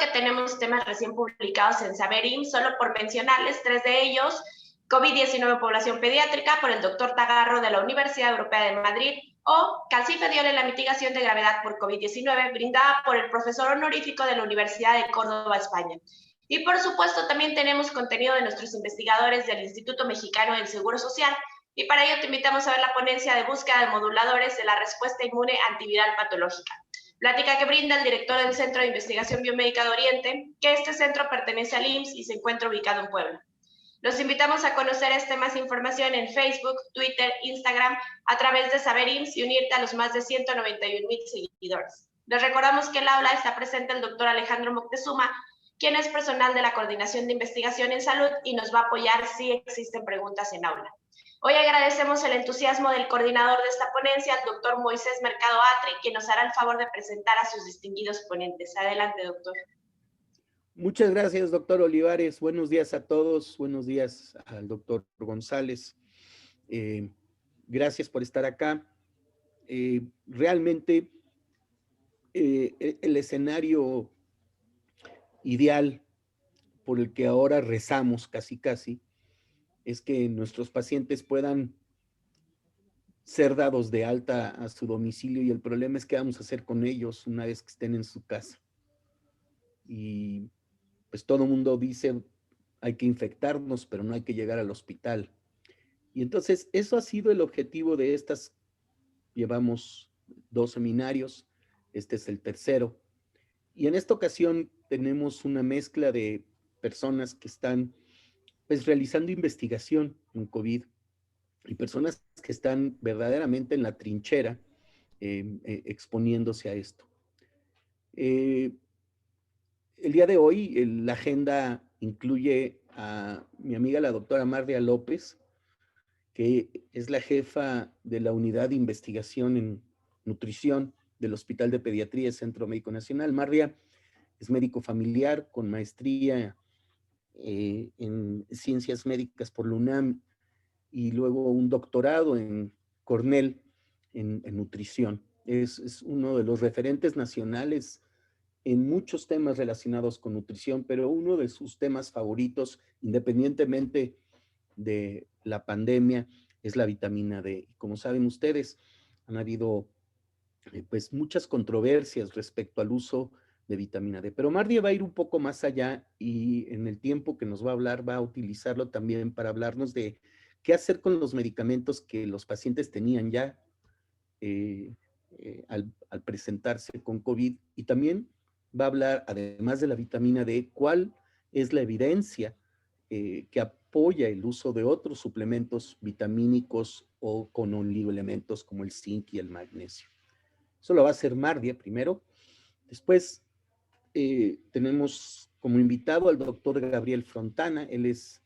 que tenemos temas recién publicados en Saber IMSS, solo por mencionarles 3 de ellos: COVID-19 población pediátrica, por el doctor Tagarro de la Universidad Europea de Madrid, o calcifediol en la mitigación de gravedad por COVID-19, brindada por el profesor honorífico de la Universidad de Córdoba, España. Y por supuesto también tenemos contenido de nuestros investigadores del Instituto Mexicano del Seguro Social, y para ello te invitamos a ver la ponencia de búsqueda de moduladores de la respuesta inmune antiviral patológica. Plática que brinda el director del Centro de Investigación Biomédica de Oriente, que este centro pertenece al IMSS y se encuentra ubicado en Puebla. Los invitamos a conocer más información en Facebook, Twitter, Instagram, a través de Saber IMSS y unirte a los más de 191,000 seguidores. Les recordamos que en el aula está presente el doctor Alejandro Moctezuma, quien es personal de la Coordinación de Investigación en Salud y nos va a apoyar si existen preguntas en aula. Hoy agradecemos el entusiasmo del coordinador de esta ponencia, el doctor Moisés Mercado Atri, quien nos hará el favor de presentar a sus distinguidos ponentes. Adelante, doctor. Muchas gracias, doctor Olivares. Buenos días a todos. Buenos días al doctor González. Gracias por estar acá. Realmente el escenario ideal por el que ahora rezamos casi es que nuestros pacientes puedan ser dados de alta a su domicilio, y el problema es qué vamos a hacer con ellos una vez que estén en su casa. Y pues todo el mundo dice hay que infectarnos, pero no hay que llegar al hospital. Y entonces eso ha sido el objetivo de estas. Llevamos 2 seminarios, este es el tercero. Y en esta ocasión tenemos una mezcla de personas que están pues realizando investigación en COVID y personas que están verdaderamente en la trinchera exponiéndose a esto. El día de hoy la agenda incluye a mi amiga la doctora Mardia López, que es la jefa de la Unidad de Investigación en Nutrición del Hospital de Pediatría Centro Médico Nacional. Mardia es médico familiar con maestría en Ciencias Médicas por la UNAM y luego un doctorado en Cornell en nutrición. Es uno de los referentes nacionales en muchos temas relacionados con nutrición, pero uno de sus temas favoritos, independientemente de la pandemia, es la vitamina D. Y como saben ustedes, han habido pues muchas controversias respecto al uso de vitamina D. Pero Mardia va a ir un poco más allá y en el tiempo que nos va a hablar va a utilizarlo también para hablarnos de qué hacer con los medicamentos que los pacientes tenían ya al presentarse con COVID, y también va a hablar, además de la vitamina D, cuál es la evidencia que apoya el uso de otros suplementos vitamínicos o con oligoelementos como el zinc y el magnesio. Eso lo va a hacer Mardia primero. Después tenemos como invitado al doctor Gabriel Frontana. Él es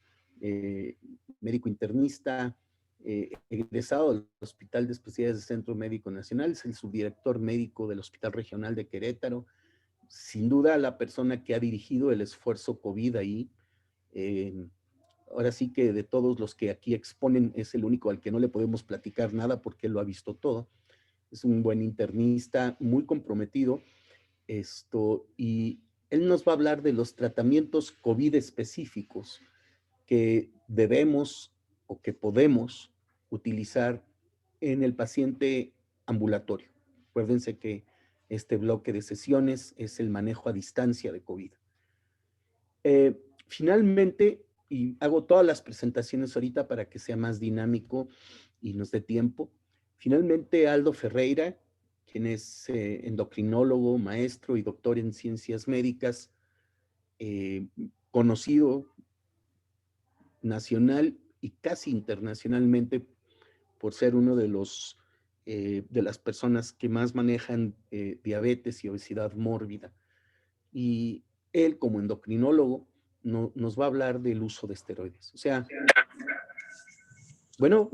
médico internista, egresado del Hospital de Especialidades del Centro Médico Nacional, es el subdirector médico del Hospital Regional de Querétaro. Sin duda la persona que ha dirigido el esfuerzo COVID ahí. Ahora sí que de todos los que aquí exponen es el único al que no le podemos platicar nada porque él lo ha visto todo. Es un buen internista, muy comprometido. Y él nos va a hablar de los tratamientos COVID específicos que debemos o que podemos utilizar en el paciente ambulatorio. Acuérdense que este bloque de sesiones es el manejo a distancia de COVID. Finalmente, y hago todas las presentaciones ahorita para que sea más dinámico y nos dé tiempo, finalmente Aldo Ferreira, quien es endocrinólogo, maestro y doctor en ciencias médicas, conocido nacional y casi internacionalmente por ser uno de las personas que más manejan diabetes y obesidad mórbida. Y él, como endocrinólogo, nos va a hablar del uso de esteroides. O sea, bueno,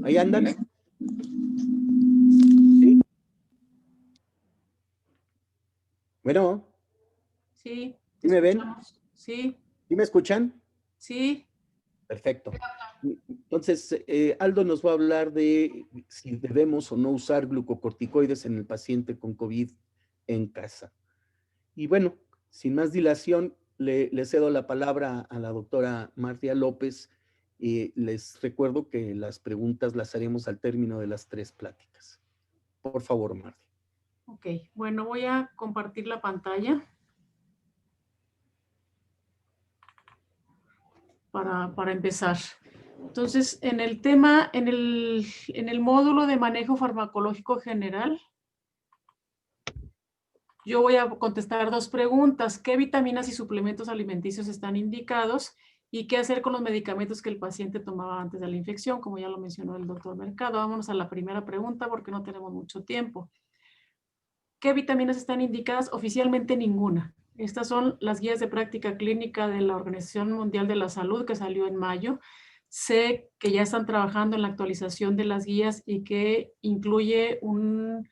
ahí andan. ¿Sí? Bueno. Sí. ¿Sí me ven? Sí. ¿Sí me escuchan? Sí. Perfecto. Entonces, Aldo nos va a hablar de si debemos o no usar glucocorticoides en el paciente con COVID en casa. Y bueno, Sin más dilación, le cedo la palabra a la doctora Mardia López y les recuerdo que las preguntas las haremos al término de las 3 pláticas. Por favor, Mardia. Ok, bueno, voy a compartir la pantalla para empezar. Entonces, en el tema, en el módulo de manejo farmacológico general, yo voy a contestar 2 preguntas. ¿Qué vitaminas y suplementos alimenticios están indicados? ¿Y qué hacer con los medicamentos que el paciente tomaba antes de la infección? Como ya lo mencionó el doctor Mercado. Vámonos a la primera pregunta porque no tenemos mucho tiempo. ¿Qué vitaminas están indicadas? Oficialmente ninguna. Estas son las guías de práctica clínica de la Organización Mundial de la Salud que salió en mayo. Sé que ya están trabajando en la actualización de las guías y que incluye un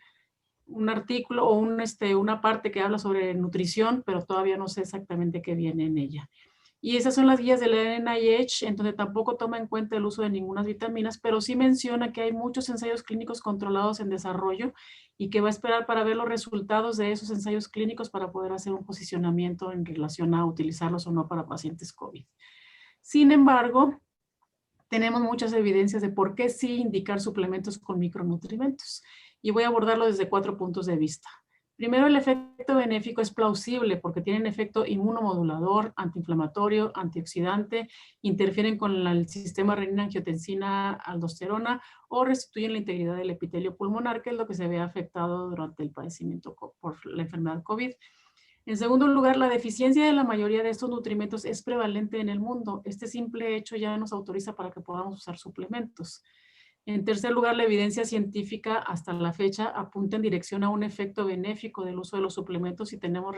artículo o una parte que habla sobre nutrición, pero todavía no sé exactamente qué viene en ella. Y esas son las guías del NIH, en donde tampoco toma en cuenta el uso de ninguna vitaminas, pero sí menciona que hay muchos ensayos clínicos controlados en desarrollo y que va a esperar para ver los resultados de esos ensayos clínicos para poder hacer un posicionamiento en relación a utilizarlos o no para pacientes COVID. Sin embargo, tenemos muchas evidencias de por qué sí indicar suplementos con micronutrientes. Y voy a abordarlo desde 4 puntos de vista. Primero, el efecto benéfico es plausible porque tienen efecto inmunomodulador, antiinflamatorio, antioxidante, interfieren con el sistema renina-angiotensina-aldosterona o restituyen la integridad del epitelio pulmonar, que es lo que se ve afectado durante el padecimiento por la enfermedad COVID. En segundo lugar, la deficiencia de la mayoría de estos nutrimentos es prevalente en el mundo. Este simple hecho ya nos autoriza para que podamos usar suplementos. En tercer lugar, la evidencia científica hasta la fecha apunta en dirección a un efecto benéfico del uso de los suplementos y tenemos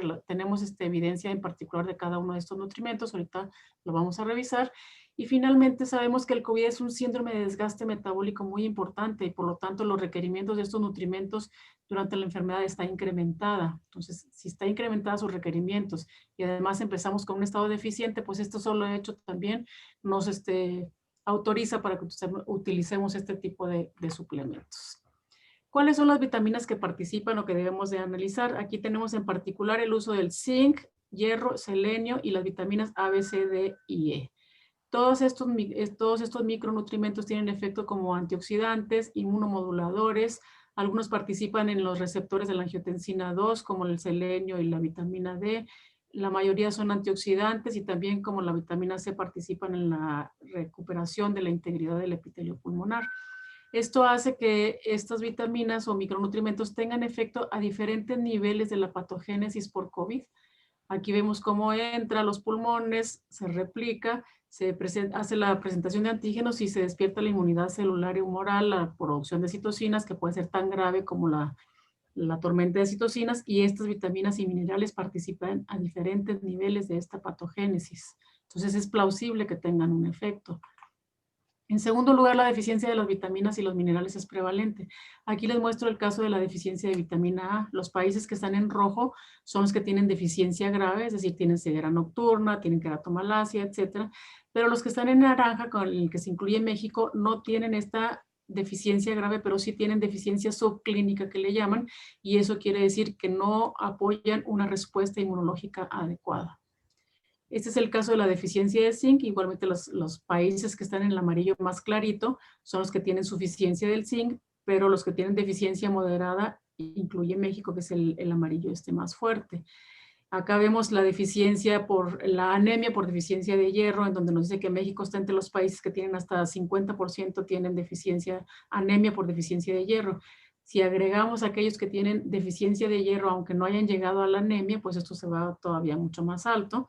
evidencia en particular de cada uno de estos nutrimentos. Ahorita lo vamos a revisar. Y finalmente sabemos que el COVID es un síndrome de desgaste metabólico muy importante y por lo tanto los requerimientos de estos nutrimentos durante la enfermedad está incrementada. Entonces, si está incrementada sus requerimientos y además empezamos con un estado deficiente, pues esto solo hecho también nos autoriza para que utilicemos este tipo de suplementos. ¿Cuáles son las vitaminas que participan o que debemos de analizar? Aquí tenemos en particular el uso del zinc, hierro, selenio y las vitaminas A, B, C, D y E. Todos estos micronutrientes tienen efecto como antioxidantes, inmunomoduladores. Algunos participan en los receptores de la angiotensina 2, como el selenio y la vitamina D. La mayoría son antioxidantes y también como la vitamina C participan en la recuperación de la integridad del epitelio pulmonar. Esto hace que estas vitaminas o micronutrientes tengan efecto a diferentes niveles de la patogénesis por COVID. Aquí vemos cómo entra a los pulmones, se replica, hace la presentación de antígenos y se despierta la inmunidad celular y humoral, la producción de citocinas, que puede ser tan grave como la tormenta de citocinas, y estas vitaminas y minerales participan a diferentes niveles de esta patogénesis. Entonces es plausible que tengan un efecto. En segundo lugar, la deficiencia de las vitaminas y los minerales es prevalente. Aquí les muestro el caso de la deficiencia de vitamina A. Los países que están en rojo son los que tienen deficiencia grave, es decir, tienen ceguera nocturna, tienen queratomalacia, etc. Pero los que están en naranja, con el que se incluye México, no tienen esta deficiencia grave, pero sí tienen deficiencia subclínica que le llaman, y eso quiere decir que no apoyan una respuesta inmunológica adecuada. Este es el caso de la deficiencia de zinc. Igualmente los países que están en el amarillo más clarito son los que tienen suficiencia del zinc, pero los que tienen deficiencia moderada, incluye México, que es el amarillo más fuerte. Acá vemos la deficiencia por la anemia por deficiencia de hierro, en donde nos dice que México está entre los países que tienen hasta 50% tienen anemia por deficiencia de hierro. Si agregamos a aquellos que tienen deficiencia de hierro, aunque no hayan llegado a la anemia, pues esto se va todavía mucho más alto.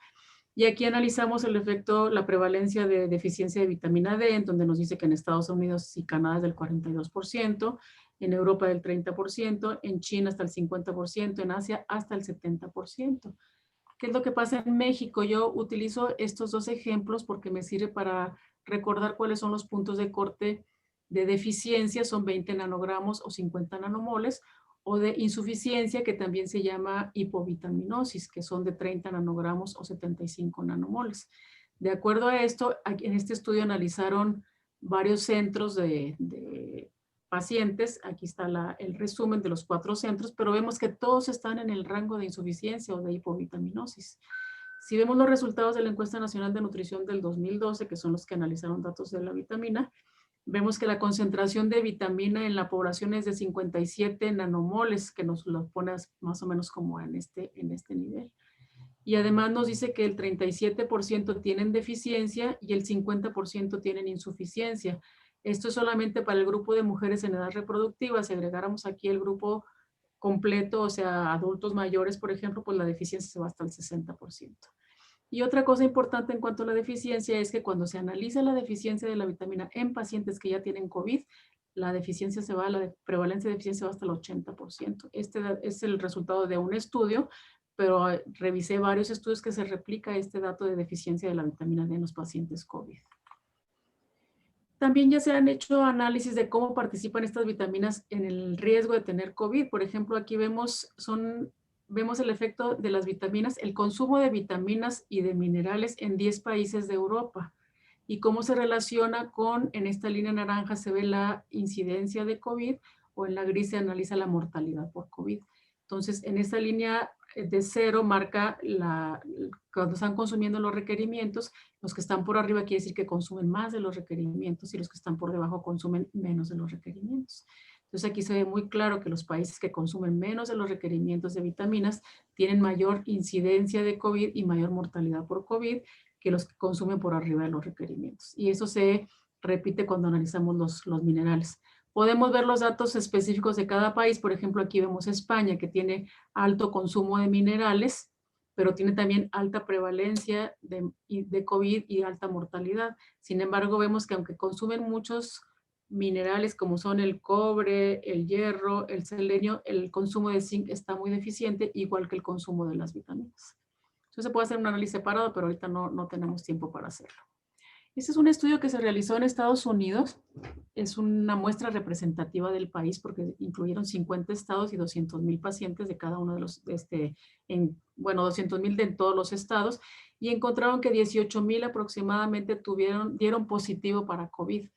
Y aquí analizamos el efecto, la prevalencia de deficiencia de vitamina D, en donde nos dice que en Estados Unidos y Canadá es del 42%, en Europa del 30%, en China hasta el 50%, en Asia hasta el 70%. ¿Qué es lo que pasa en México? Yo utilizo estos 2 ejemplos porque me sirve para recordar cuáles son los puntos de corte de deficiencia, son 20 nanogramos o 50 nanomoles, o de insuficiencia, que también se llama hipovitaminosis, que son de 30 nanogramos o 75 nanomoles. De acuerdo a esto, en este estudio analizaron varios centros de pacientes. Aquí está el resumen de los 4 centros, pero vemos que todos están en el rango de insuficiencia o de hipovitaminosis. Si vemos los resultados de la Encuesta Nacional de Nutrición del 2012, que son los que analizaron datos de la vitamina, vemos que la concentración de vitamina en la población es de 57 nanomoles, que nos lo pone más o menos como en este nivel. Y además nos dice que el 37% tienen deficiencia y el 50% tienen insuficiencia. Esto es solamente para el grupo de mujeres en edad reproductiva. Si agregáramos aquí el grupo completo, o sea, adultos mayores, por ejemplo, pues la deficiencia se va hasta el 60%. Y otra cosa importante en cuanto a la deficiencia es que cuando se analiza la deficiencia de la vitamina en pacientes que ya tienen COVID, la prevalencia de deficiencia va hasta el 80%. Este es el resultado de un estudio, pero revisé varios estudios que se replica este dato de deficiencia de la vitamina D en los pacientes COVID. También ya se han hecho análisis de cómo participan estas vitaminas en el riesgo de tener COVID. Por ejemplo, aquí vemos el efecto de las vitaminas, el consumo de vitaminas y de minerales en 10 países de Europa. Y cómo se relaciona en esta línea naranja se ve la incidencia de COVID, o en la gris se analiza la mortalidad por COVID. Entonces, en esta línea de 0 marca cuando están consumiendo los requerimientos. Los que están por arriba quiere decir que consumen más de los requerimientos y los que están por debajo consumen menos de los requerimientos. Entonces aquí se ve muy claro que los países que consumen menos de los requerimientos de vitaminas tienen mayor incidencia de COVID y mayor mortalidad por COVID que los que consumen por arriba de los requerimientos. Y eso se repite cuando analizamos los minerales. Podemos ver los datos específicos de cada país. Por ejemplo, aquí vemos España, que tiene alto consumo de minerales, pero tiene también alta prevalencia de COVID y alta mortalidad. Sin embargo, vemos que aunque consumen muchos minerales como son el cobre, el hierro, el selenio, el consumo de zinc está muy deficiente, igual que el consumo de las vitaminas. Entonces se puede hacer un análisis separado, pero ahorita no tenemos tiempo para hacerlo. Este es un estudio que se realizó en Estados Unidos. Es una muestra representativa del país porque incluyeron 50 estados y 200,000 pacientes de cada uno de los, 200,000 de todos los estados, y encontraron que 18,000 aproximadamente dieron positivo para COVID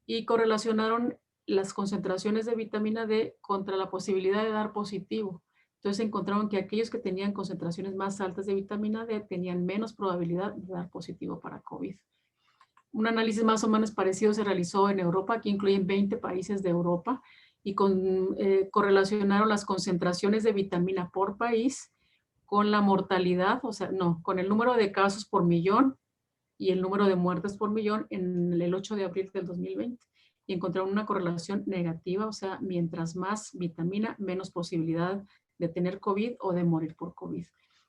y correlacionaron las concentraciones de vitamina D contra la posibilidad de dar positivo. Entonces encontraron que aquellos que tenían concentraciones más altas de vitamina D tenían menos probabilidad de dar positivo para COVID. Un análisis más o menos parecido se realizó en Europa, que incluyen 20 países de Europa, y correlacionaron las concentraciones de vitamina por país con la mortalidad, con el número de casos por millón y el número de muertes por millón en el 8 de abril del 2020. Y encontraron una correlación negativa, o sea, mientras más vitamina, menos posibilidad de tener COVID o de morir por COVID.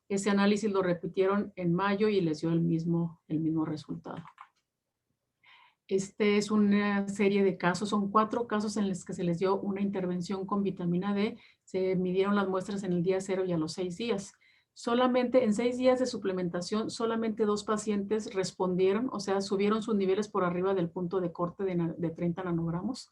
Ese análisis lo repitieron en mayo y les dio el mismo resultado. Este es una serie de casos, son 4 casos en los que se les dio una intervención con vitamina D. Se midieron las muestras en el día 0 y a los 6 días. Solamente en 6 días de suplementación, solamente 2 pacientes respondieron, o sea, subieron sus niveles por arriba del punto de corte de 30 nanogramos.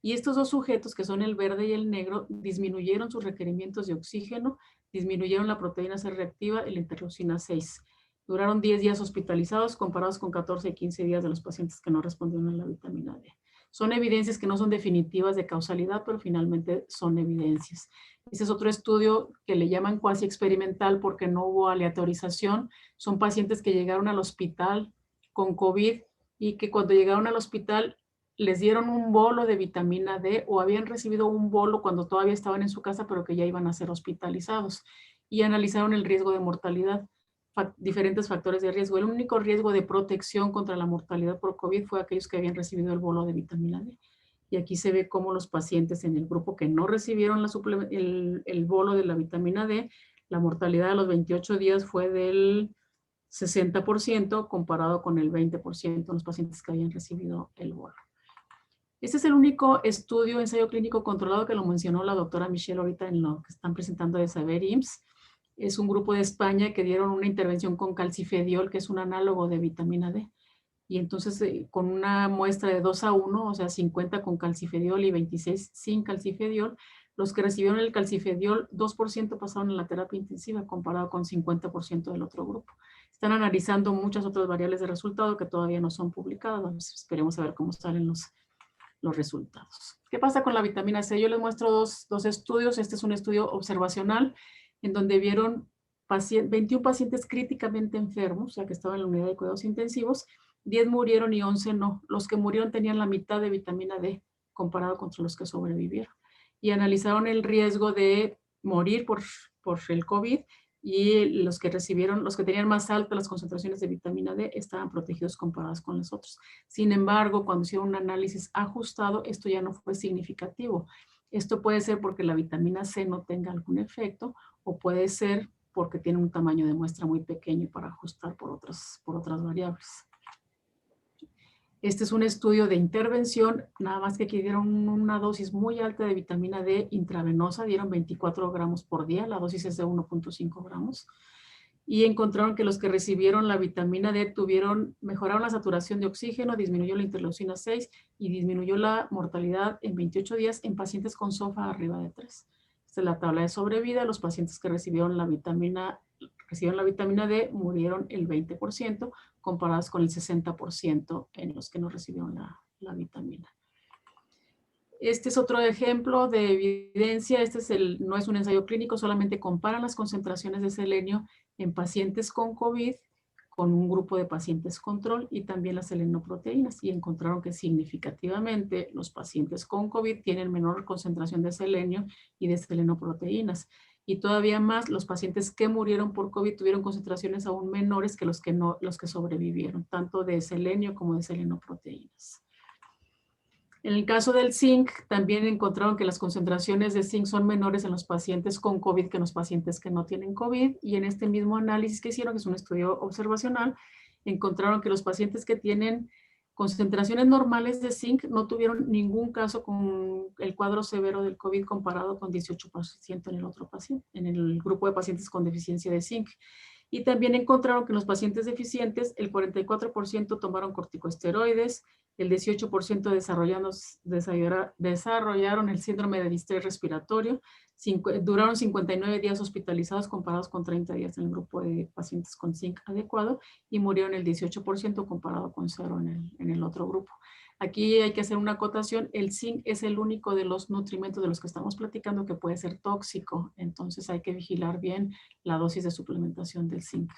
Y estos 2 sujetos, que son el verde y el negro, disminuyeron sus requerimientos de oxígeno, disminuyeron la proteína C reactiva y la interleucina 6. Duraron 10 días hospitalizados comparados con 14 y 15 días de los pacientes que no respondieron a la vitamina D. Son evidencias que no son definitivas de causalidad, pero finalmente son evidencias. Ese es otro estudio que le llaman cuasi experimental porque no hubo aleatorización. Son pacientes que llegaron al hospital con COVID y que cuando llegaron al hospital les dieron un bolo de vitamina D o habían recibido un bolo cuando todavía estaban en su casa, pero que ya iban a ser hospitalizados, y analizaron el riesgo de mortalidad. Diferentes factores de riesgo. El único riesgo de protección contra la mortalidad por COVID fue aquellos que habían recibido el bolo de vitamina D. Y aquí se ve cómo los pacientes en el grupo que no recibieron el bolo de la vitamina D, la mortalidad a los 28 días fue del 60% comparado con el 20% de los pacientes que habían recibido el bolo. Este es el único estudio, ensayo clínico controlado, que lo mencionó la doctora Michelle ahorita en lo que están presentando de Saber IMSS. Es un grupo de España que dieron una intervención con calcifediol, que es un análogo de vitamina D. Y entonces con una muestra de 2:1, o sea 50 con calcifediol y 26 sin calcifediol, los que recibieron el calcifediol, 2% pasaron a la terapia intensiva comparado con 50% del otro grupo. Están analizando muchas otras variables de resultado que todavía no son publicadas. Esperemos a ver cómo salen los los resultados. ¿Qué pasa con la vitamina C? Yo les muestro dos estudios. Este es un estudio observacional en donde vieron 21 pacientes críticamente enfermos, o sea que estaban en la unidad de cuidados intensivos, 10 murieron y 11 no. Los que murieron tenían la mitad de vitamina D comparado contra los que sobrevivieron. Y analizaron el riesgo de morir por el COVID, y los que tenían más altas las concentraciones de vitamina D estaban protegidos comparados con los otros. Sin embargo, cuando hicieron un análisis ajustado, esto ya no fue significativo. Esto puede ser porque la vitamina C no tenga algún efecto, o puede ser porque tiene un tamaño de muestra muy pequeño para ajustar por otras variables. Este es un estudio de intervención, nada más que aquí dieron una dosis muy alta de vitamina D intravenosa, dieron 24 gramos por día, la dosis es de 1.5 gramos, y encontraron que los que recibieron la vitamina D mejoraron la saturación de oxígeno, disminuyó la interleucina 6 y disminuyó la mortalidad en 28 días en pacientes con SOFA arriba de 3. Esta es la tabla de sobrevida. Los pacientes que recibieron la vitamina D murieron el 20%, comparados con el 60% en los que no recibieron la vitamina. Este es otro ejemplo de evidencia. No es un ensayo clínico, solamente comparan las concentraciones de selenio en pacientes con COVID con un grupo de pacientes control y también las selenoproteínas, y encontraron que significativamente los pacientes con COVID tienen menor concentración de selenio y de selenoproteínas. Y todavía más, los pacientes que murieron por COVID tuvieron concentraciones aún menores que los que sobrevivieron, tanto de selenio como de selenoproteínas. En el caso del zinc, también encontraron que las concentraciones de zinc son menores en los pacientes con COVID que en los pacientes que no tienen COVID. Y en este mismo análisis que hicieron, que es un estudio observacional, encontraron que los pacientes que tienen concentraciones normales de zinc no tuvieron ningún caso con el cuadro severo del COVID, comparado con 18% en el otro paciente, en el grupo de pacientes con deficiencia de zinc. Y también encontraron que en los pacientes deficientes, el 44% tomaron corticosteroides, el 18% desarrollaron el síndrome de distrés respiratorio, duraron 59 días hospitalizados comparados con 30 días en el grupo de pacientes con zinc adecuado, y murieron el 18% comparado con 0 en el otro grupo. Aquí hay que hacer una acotación: el zinc es el único de los nutrimentos de los que estamos platicando que puede ser tóxico, entonces hay que vigilar bien la dosis de suplementación del zinc.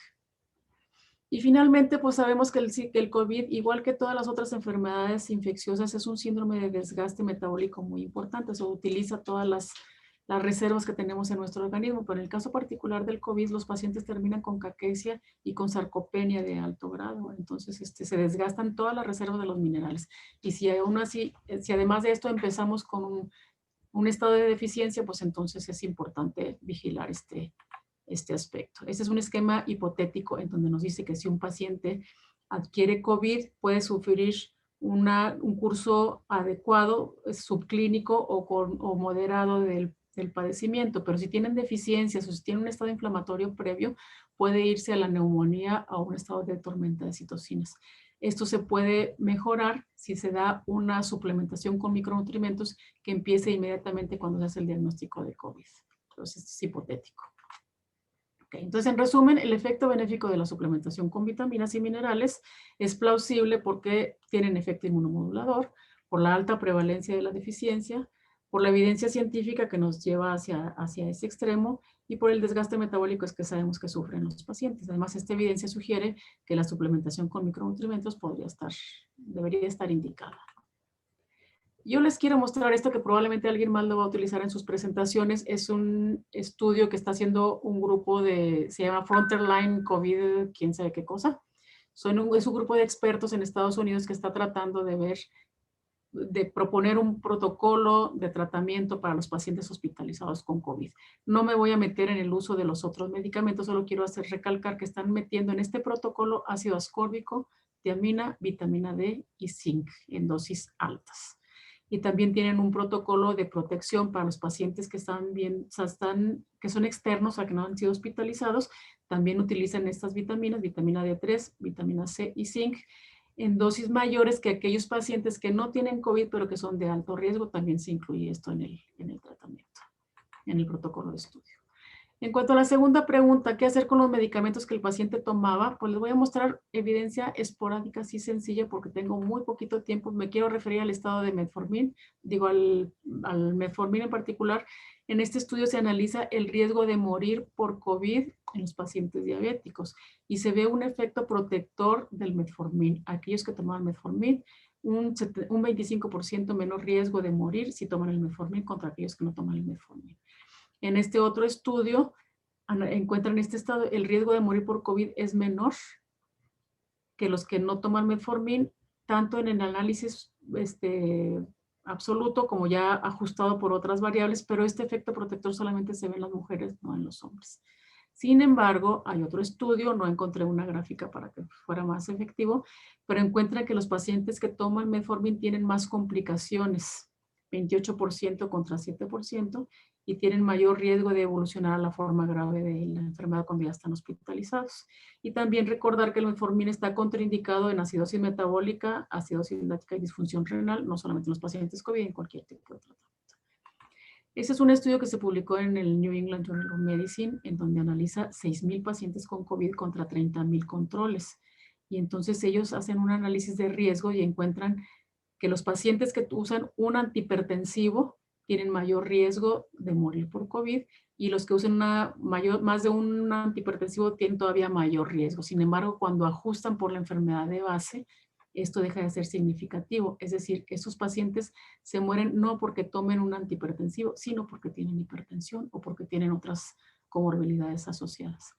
Y finalmente, pues sabemos que el COVID, igual que todas las otras enfermedades infecciosas, es un síndrome de desgaste metabólico muy importante. Eso utiliza todas las reservas que tenemos en nuestro organismo, pero en el caso particular del COVID, los pacientes terminan con caquexia y con sarcopenia de alto grado. Entonces, se desgastan todas las reservas de los minerales. Y si aún así, si además de esto empezamos con un estado de deficiencia, pues entonces es importante vigilar este aspecto. Este es un esquema hipotético en donde nos dice que si un paciente adquiere COVID, puede sufrir un curso adecuado, subclínico o moderado del padecimiento, pero si tienen deficiencias o si tienen un estado inflamatorio previo, puede irse a la neumonía o a un estado de tormenta de citocinas. Esto se puede mejorar si se da una suplementación con micronutrientes que empiece inmediatamente cuando se hace el diagnóstico de COVID. Entonces, es hipotético. Okay, entonces, en resumen, el efecto benéfico de la suplementación con vitaminas y minerales es plausible porque tienen efecto inmunomodulador, por la alta prevalencia de la deficiencia, por la evidencia científica que nos lleva hacia ese extremo, y por el desgaste metabólico es que sabemos que sufren los pacientes. Además, esta evidencia sugiere que la suplementación con micronutrientes debería estar indicada. Yo les quiero mostrar esto que probablemente alguien más lo va a utilizar en sus presentaciones. Es un estudio que está haciendo un grupo se llama Frontline COVID, quién sabe qué cosa. Es un grupo de expertos en Estados Unidos que está tratando de proponer un protocolo de tratamiento para los pacientes hospitalizados con COVID. No me voy a meter en el uso de los otros medicamentos, solo quiero recalcar que están metiendo en este protocolo ácido ascórbico, tiamina, vitamina D y zinc en dosis altas. Y también tienen un protocolo de protección para los pacientes que que son externos a que no han sido hospitalizados. También utilizan estas vitaminas, vitamina D3, vitamina C y zinc, en dosis mayores que aquellos pacientes que no tienen COVID, pero que son de alto riesgo. También se incluye esto en el tratamiento, en el protocolo de estudio. En cuanto a la segunda pregunta, ¿qué hacer con los medicamentos que el paciente tomaba? Pues les voy a mostrar evidencia esporádica, así sencilla, porque tengo muy poquito tiempo. Me quiero referir al estado de metformin, digo al metformin en particular. En este estudio se analiza el riesgo de morir por COVID en los pacientes diabéticos y se ve un efecto protector del metformin. Aquellos que tomaban metformin, un 25% menor riesgo de morir si toman el metformin contra aquellos que no toman el metformin. En este otro estudio encuentran en este estado el riesgo de morir por COVID es menor que los que no toman metformin, tanto en el análisis absoluto como ya ajustado por otras variables, pero este efecto protector solamente se ve en las mujeres, no en los hombres. Sin embargo, hay otro estudio, no encontré una gráfica para que fuera más efectivo, pero encuentran que los pacientes que toman metformin tienen más complicaciones, 28% contra 7%, y tienen mayor riesgo de evolucionar a la forma grave de la enfermedad cuando ya están hospitalizados. Y también recordar que el metformin está contraindicado en acidosis metabólica, acidosis láctica y disfunción renal, no solamente en los pacientes COVID, en cualquier tipo de tratamiento. Ese es un estudio que se publicó en el New England Journal of Medicine, en donde analiza 6,000 pacientes con COVID contra 30,000 controles. Y entonces ellos hacen un análisis de riesgo y encuentran que los pacientes que usan un antihipertensivo tienen mayor riesgo de morir por COVID y los que usan más de un antihipertensivo tienen todavía mayor riesgo. Sin embargo, cuando ajustan por la enfermedad de base, esto deja de ser significativo. Es decir, esos pacientes se mueren no porque tomen un antihipertensivo, sino porque tienen hipertensión o porque tienen otras comorbilidades asociadas.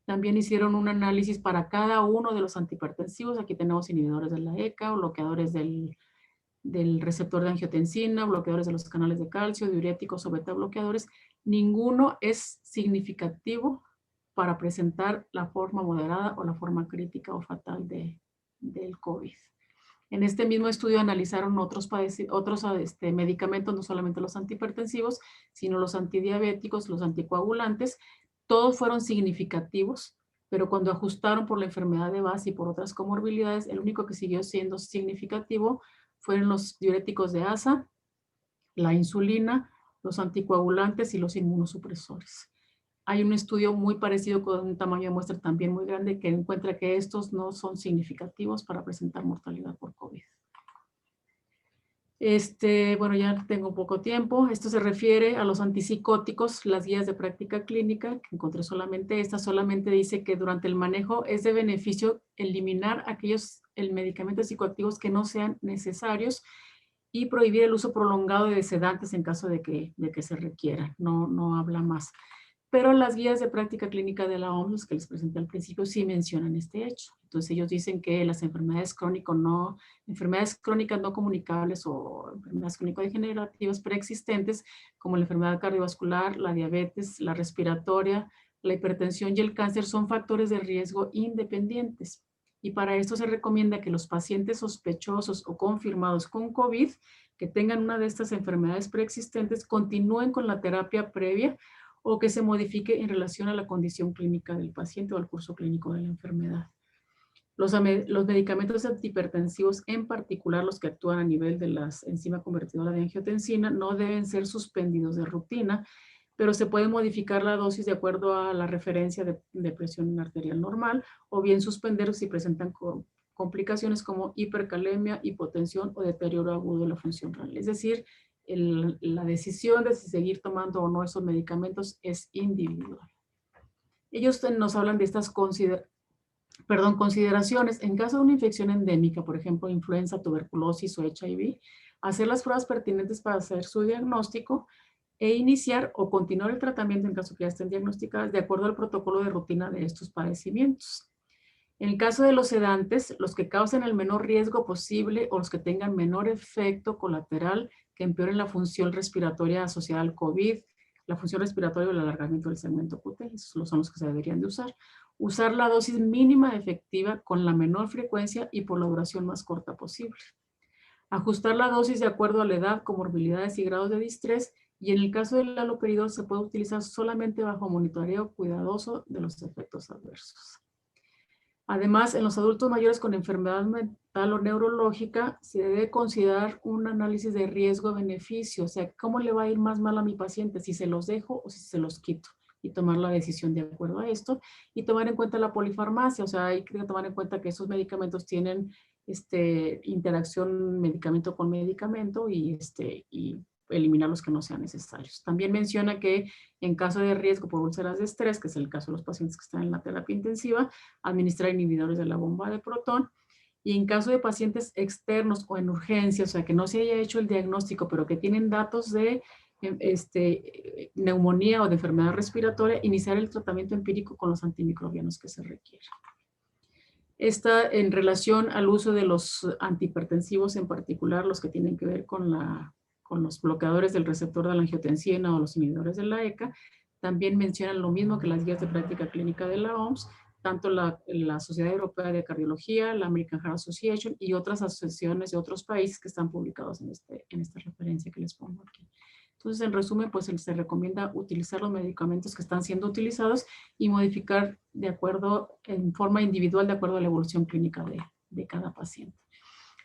También hicieron un análisis para cada uno de los antihipertensivos. Aquí tenemos inhibidores de la ECA, bloqueadores del receptor de angiotensina, bloqueadores de los canales de calcio, diuréticos o beta bloqueadores. Ninguno es significativo para presentar la forma moderada o la forma crítica o fatal del COVID. En este mismo estudio analizaron otros medicamentos, no solamente los antihipertensivos, sino los antidiabéticos, los anticoagulantes. Todos fueron significativos, pero cuando ajustaron por la enfermedad de base y por otras comorbilidades, el único que siguió siendo significativo fueron los diuréticos de ASA, la insulina, los anticoagulantes y los inmunosupresores. Hay un estudio muy parecido con un tamaño de muestra también muy grande que encuentra que estos no son significativos para presentar mortalidad por COVID. Bueno, ya tengo poco tiempo. Esto se refiere a los antipsicóticos, las guías de práctica clínica, que encontré solamente esta, solamente dice que durante el manejo es de beneficio eliminar aquellos medicamentos psicoactivos que no sean necesarios y prohibir el uso prolongado de sedantes en caso de que se requiera. No habla más. Pero las guías de práctica clínica de la OMS, que les presenté al principio, sí mencionan este hecho. Entonces ellos dicen que las enfermedades crónicas no comunicables o enfermedades crónico-degenerativas preexistentes, como la enfermedad cardiovascular, la diabetes, la respiratoria, la hipertensión y el cáncer, son factores de riesgo independientes. Y para esto se recomienda que los pacientes sospechosos o confirmados con COVID, que tengan una de estas enfermedades preexistentes, continúen con la terapia previa o que se modifique en relación a la condición clínica del paciente o al curso clínico de la enfermedad. Los medicamentos antihipertensivos, en particular los que actúan a nivel de la enzima convertidora de angiotensina, no deben ser suspendidos de rutina, pero se puede modificar la dosis de acuerdo a la referencia de presión arterial normal, o bien suspender si presentan complicaciones como hipercalemia, hipotensión o deterioro agudo de la función renal. Es decir, la decisión de si seguir tomando o no esos medicamentos es individual. Ellos nos hablan de estas consideraciones. En caso de una infección endémica, por ejemplo, influenza, tuberculosis o HIV, hacer las pruebas pertinentes para hacer su diagnóstico e iniciar o continuar el tratamiento en caso que ya estén diagnosticadas de acuerdo al protocolo de rutina de estos padecimientos. En el caso de los sedantes, los que causen el menor riesgo posible o los que tengan menor efecto colateral que empeoren la función respiratoria asociada al COVID, la función respiratoria o el alargamiento del segmento cutáneo, esos son los que se deberían de usar. Usar la dosis mínima efectiva con la menor frecuencia y por la duración más corta posible. Ajustar la dosis de acuerdo a la edad, comorbilidades y grados de distrés, y en el caso del haloperidol se puede utilizar solamente bajo monitoreo cuidadoso de los efectos adversos. Además, en los adultos mayores con enfermedad mental o neurológica, se debe considerar un análisis de riesgo-beneficio, o sea, ¿cómo le va a ir más mal a mi paciente? Si se los dejo o si se los quito. y tomar la decisión de acuerdo a esto, y tomar en cuenta la polifarmacia, o sea, hay que tomar en cuenta que esos medicamentos tienen interacción medicamento con medicamento y eliminar los que no sean necesarios. También menciona que en caso de riesgo por úlceras de estrés, que es el caso de los pacientes que están en la terapia intensiva, administrar inhibidores de la bomba de protón. Y en caso de pacientes externos o en urgencia, o sea, que no se haya hecho el diagnóstico, pero que tienen datos de neumonía o de enfermedad respiratoria, iniciar el tratamiento empírico con los antimicrobianos que se requieren. Esta en relación al uso de los antihipertensivos, en particular los que tienen que ver con los bloqueadores del receptor de la angiotensina o los inhibidores de la ECA, también mencionan lo mismo que las guías de práctica clínica de la OMS, tanto la Sociedad Europea de Cardiología, la American Heart Association y otras asociaciones de otros países que están publicados en esta referencia que les pongo aquí. Entonces, en resumen, pues se recomienda utilizar los medicamentos que están siendo utilizados y modificar de acuerdo, en forma individual, de acuerdo a la evolución clínica de cada paciente.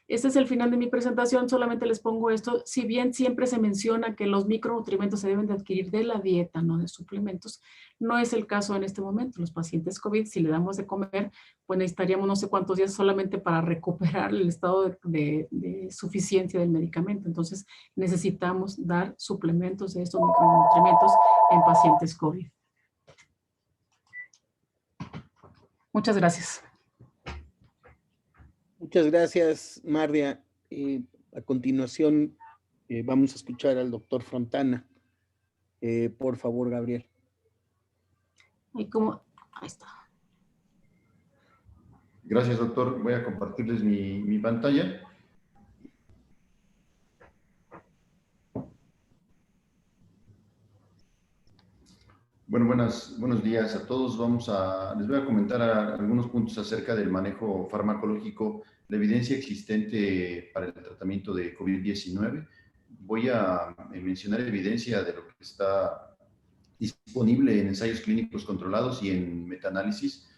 Este es el final de mi presentación, solamente les pongo esto. Si bien siempre se menciona que los micronutrientes se deben de adquirir de la dieta, no de suplementos, no es el caso en este momento. Los pacientes COVID, si le damos de comer, pues necesitaríamos no sé cuántos días solamente para recuperar el estado de suficiencia del medicamento. Entonces necesitamos dar suplementos de estos micronutrientes en pacientes COVID. Muchas gracias. Muchas gracias, Mardia. A continuación, vamos a escuchar al doctor Fontana. Por favor, Gabriel. Ahí está. Gracias, doctor. Voy a compartirles mi pantalla. Bueno, buenos días a todos. Les voy a comentar algunos puntos acerca del manejo farmacológico, la evidencia existente para el tratamiento de COVID-19. Voy a mencionar evidencia de lo que está disponible en ensayos clínicos controlados y en metaanálisis,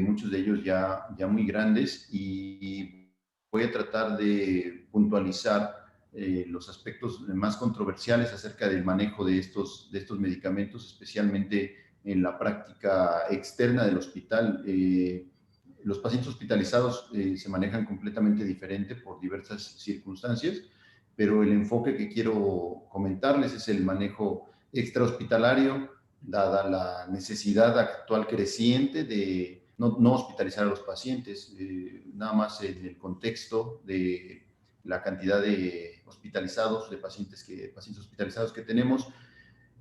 muchos de ellos ya muy grandes, y voy a tratar de puntualizar los aspectos más controversiales acerca del manejo de estos medicamentos, especialmente en la práctica externa del hospital. Los pacientes hospitalizados se manejan completamente diferente por diversas circunstancias, pero el enfoque que quiero comentarles es el manejo extrahospitalario, dada la necesidad actual creciente de no hospitalizar a los pacientes, nada más en el contexto de la cantidad de hospitalizados, de pacientes hospitalizados que tenemos.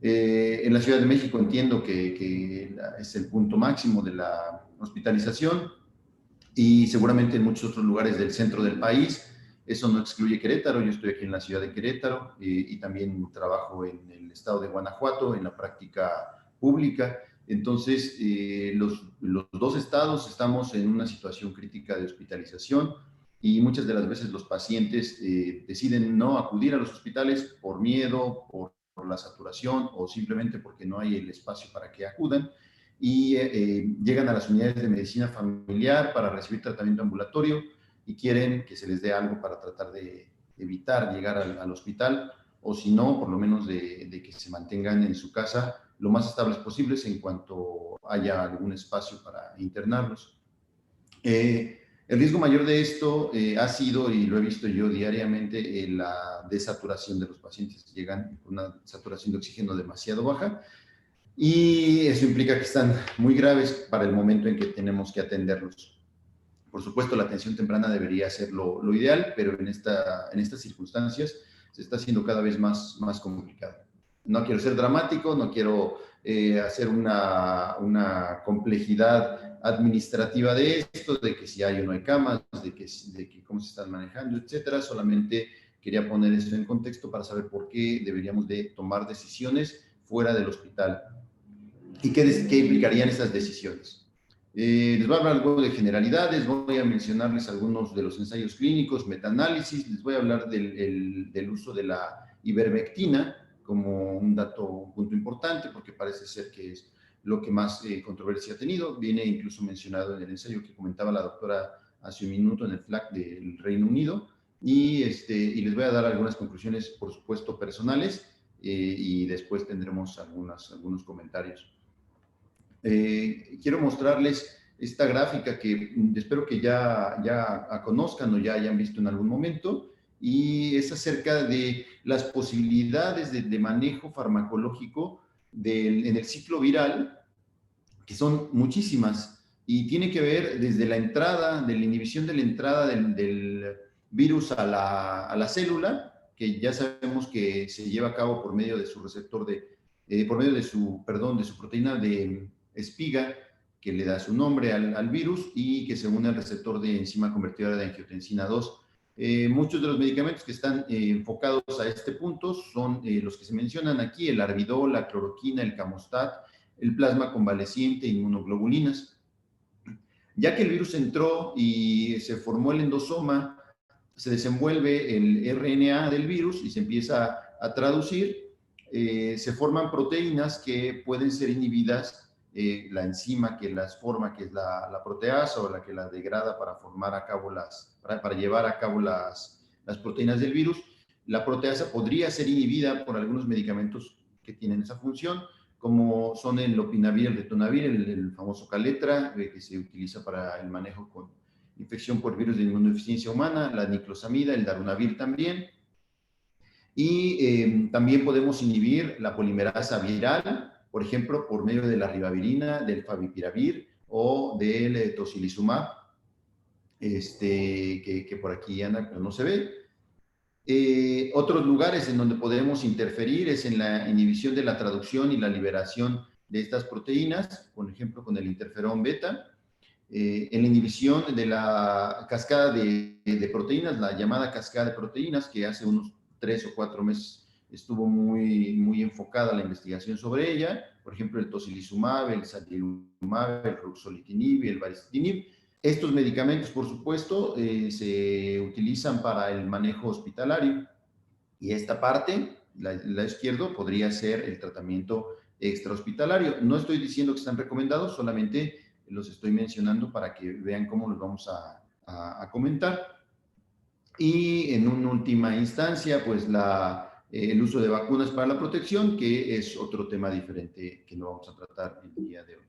En la Ciudad de México entiendo que es el punto máximo de la hospitalización, y seguramente en muchos otros lugares del centro del país. Eso no excluye Querétaro. Yo estoy aquí en la ciudad de Querétaro y también trabajo en el estado de Guanajuato en la práctica pública. Entonces, los dos estados estamos en una situación crítica de hospitalización, y muchas de las veces los pacientes deciden no acudir a los hospitales por miedo, por la saturación, o simplemente porque no hay el espacio para que acudan, y llegan a las unidades de medicina familiar para recibir tratamiento ambulatorio y quieren que se les dé algo para tratar de evitar llegar al hospital, o si no, por lo menos de que se mantengan en su casa lo más estables posibles en cuanto haya algún espacio para internarlos. El riesgo mayor de esto ha sido, y lo he visto yo diariamente, la desaturación de los pacientes. Llegan con una saturación de oxígeno demasiado baja, y eso implica que están muy graves para el momento en que tenemos que atenderlos. Por supuesto, la atención temprana debería ser lo ideal, pero en estas circunstancias se está haciendo cada vez más complicado. No quiero ser dramático, no quiero hacer una complejidad administrativa de esto, de que si hay o no hay camas, de que cómo se están manejando, etcétera. Solamente quería poner esto en contexto para saber por qué deberíamos de tomar decisiones fuera del hospital y qué implicarían estas decisiones. Les voy a hablar algo de generalidades, voy a mencionarles algunos de los ensayos clínicos, metaanálisis, les voy a hablar del uso de la ivermectina como un punto importante, porque parece ser que es lo que más controversia ha tenido. Viene incluso mencionado en el ensayo que comentaba la doctora hace un minuto en el FLAC del Reino Unido, y les voy a dar algunas conclusiones, por supuesto, personales, y después tendremos algunos comentarios. quiero mostrarles esta gráfica que espero que ya conozcan o ya hayan visto en algún momento, y es acerca de las posibilidades de manejo farmacológico en el ciclo viral, que son muchísimas, y tiene que ver desde la entrada, de la inhibición de la entrada del virus a la célula, que ya sabemos que se lleva a cabo por medio de su receptor por medio de su proteína de espiga, que le da su nombre al virus y que se une al receptor de enzima convertidora de angiotensina 2. Muchos de los medicamentos que están enfocados a este punto son los que se mencionan aquí: el Arbidol, la cloroquina, el Camostat, el plasma convaleciente, inmunoglobulinas. Ya que el virus entró y se formó el endosoma, se desenvuelve el RNA del virus y se empieza a traducir, se forman proteínas que pueden ser inhibidas, la enzima que las forma, que es la proteasa, o la que las degrada para llevar a cabo las proteínas del virus. La proteasa podría ser inhibida por algunos medicamentos que tienen esa función, como son el lopinavir, el ritonavir, el famoso Caletra, que se utiliza para el manejo con infección por virus de inmunodeficiencia humana, la niclosamida, el darunavir también. Y también podemos inhibir la polimerasa viral, por ejemplo, por medio de la ribavirina, del favipiravir o del tocilizumab, que por aquí anda, pero no se ve. Otros lugares en donde podemos interferir es en la inhibición de la traducción y la liberación de estas proteínas, por ejemplo, con el interferón beta. En la inhibición de la cascada de proteínas, la llamada cascada de proteínas, que hace unos 3 o 4 meses estuvo muy enfocada la investigación sobre ella, por ejemplo, el tocilizumab, el sarilumab, el ruxolitinib y el baricitinib. Estos medicamentos, por supuesto, se utilizan para el manejo hospitalario, y esta parte, la izquierda, podría ser el tratamiento extrahospitalario. No estoy diciendo que están recomendados, solamente los estoy mencionando para que vean cómo los vamos a comentar. Y en una última instancia, pues el uso de vacunas para la protección, que es otro tema diferente que no vamos a tratar el día de hoy.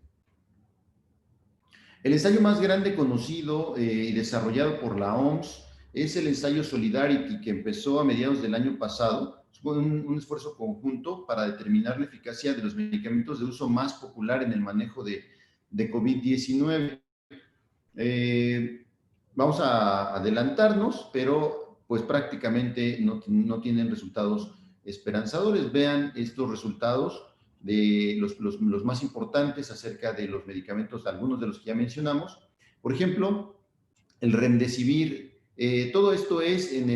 El ensayo más grande conocido y desarrollado por la OMS es el ensayo Solidarity, que empezó a mediados del año pasado. Fue un esfuerzo conjunto para determinar la eficacia de los medicamentos de uso más popular en el manejo de COVID-19. Vamos a adelantarnos, pero pues prácticamente no tienen resultados esperanzadores. Vean estos resultados de los más importantes acerca de los medicamentos, algunos de los que ya mencionamos. Por ejemplo, el Remdesivir. Todo esto es en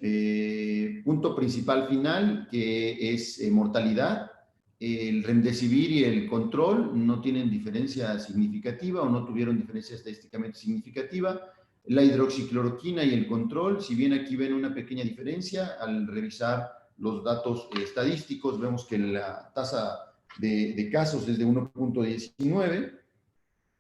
el punto principal final, que es mortalidad. El Remdesivir y el control no tienen diferencia significativa, o no tuvieron diferencia estadísticamente significativa. La hidroxicloroquina y el control, si bien aquí ven una pequeña diferencia, al revisar los datos estadísticos vemos que la tasa de casos es de 1.19,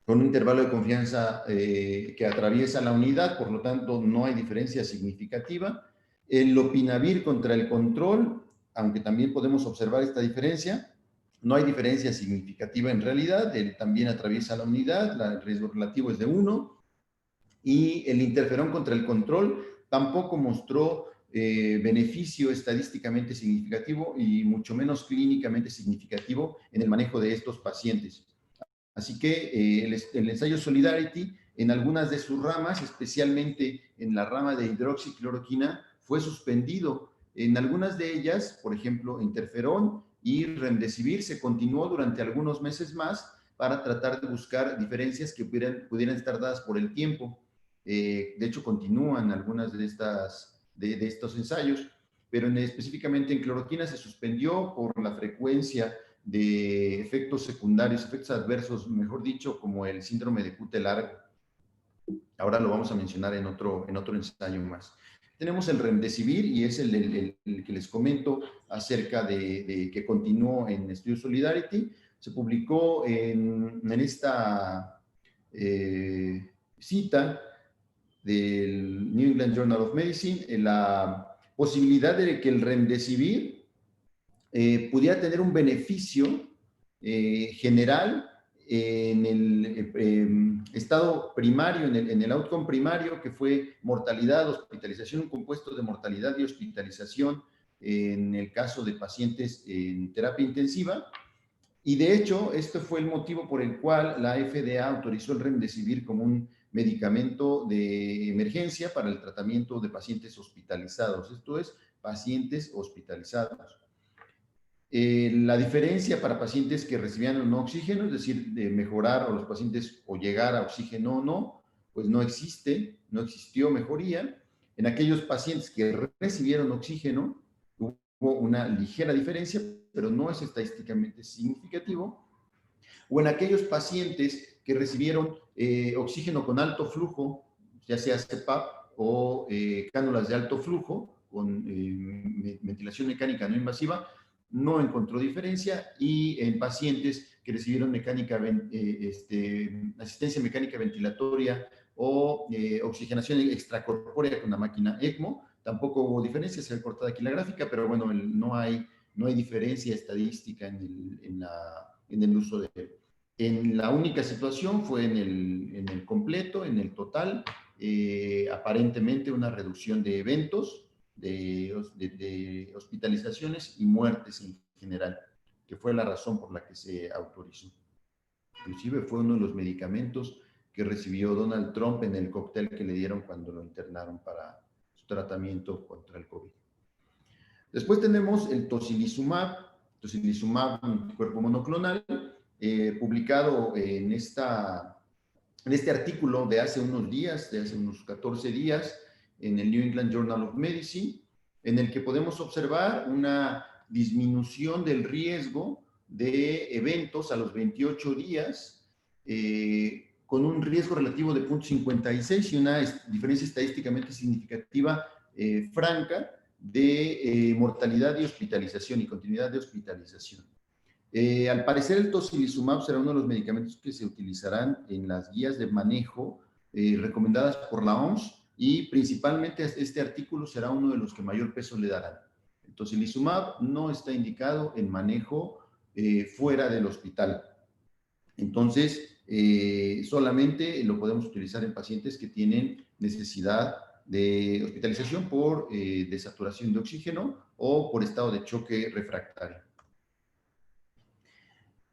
con un intervalo de confianza que atraviesa la unidad, por lo tanto no hay diferencia significativa. El lopinavir contra el control, aunque también podemos observar esta diferencia, no hay diferencia significativa en realidad. Él también atraviesa la unidad, el riesgo relativo es de 1. Y el interferón contra el control tampoco mostró beneficio estadísticamente significativo, y mucho menos clínicamente significativo en el manejo de estos pacientes. Así que el ensayo Solidarity, en algunas de sus ramas, especialmente en la rama de hidroxicloroquina, fue suspendido. En algunas de ellas, por ejemplo, interferón y Remdesivir, se continuó durante algunos meses más para tratar de buscar diferencias que pudieran estar dadas por el tiempo. De hecho, continúan algunas de estos ensayos, pero específicamente en cloroquina se suspendió por la frecuencia de efectos secundarios, efectos adversos, mejor dicho, como el síndrome de QT largo. Ahora lo vamos a mencionar en otro ensayo más. Tenemos el Remdesivir, y es el que les comento acerca de que continuó en estudio Solidarity. Se publicó en esta cita del New England Journal of Medicine la posibilidad de que el Remdesivir pudiera tener un beneficio general en el estado primario, en el outcome primario, que fue mortalidad, hospitalización, un compuesto de mortalidad y hospitalización en el caso de pacientes en terapia intensiva. Y de hecho, este fue el motivo por el cual la FDA autorizó el Remdesivir como un medicamento de emergencia para el tratamiento de pacientes hospitalizados. Esto es, pacientes hospitalizados. La diferencia para pacientes que recibían o no oxígeno, es decir, de mejorar o los pacientes o llegar a oxígeno o no, pues no existe, no existió mejoría. En aquellos pacientes que recibieron oxígeno, hubo una ligera diferencia, pero no es estadísticamente significativo. O en aquellos pacientes que recibieron oxígeno con alto flujo, ya sea CPAP o cánulas de alto flujo, con ventilación mecánica no invasiva, no encontró diferencia. Y en pacientes que recibieron asistencia mecánica ventilatoria o oxigenación extracorpórea con la máquina ECMO, tampoco hubo diferencia. Se ve cortada aquí la gráfica, pero bueno, no hay diferencia estadística en el uso de él. En la única situación fue en el completo, en el total, aparentemente una reducción de eventos, de hospitalizaciones y muertes en general, que fue la razón por la que se autorizó. Inclusive fue uno de los medicamentos que recibió Donald Trump en el cóctel que le dieron cuando lo internaron para su tratamiento contra el COVID. Después tenemos el tocilizumab, un cuerpo monoclonal, publicado en este artículo de hace unos días, de hace unos 14 días, en el New England Journal of Medicine, en el que podemos observar una disminución del riesgo de eventos a los 28 días, con un riesgo relativo de 0.56 y una diferencia estadísticamente significativa franca de mortalidad y hospitalización y continuidad de hospitalización. Al parecer el tocilizumab será uno de los medicamentos que se utilizarán en las guías de manejo recomendadas por la OMS, y principalmente este artículo será uno de los que mayor peso le darán. El tocilizumab no está indicado en manejo fuera del hospital. Entonces, solamente lo podemos utilizar en pacientes que tienen necesidad de hospitalización por desaturación de oxígeno o por estado de choque refractario.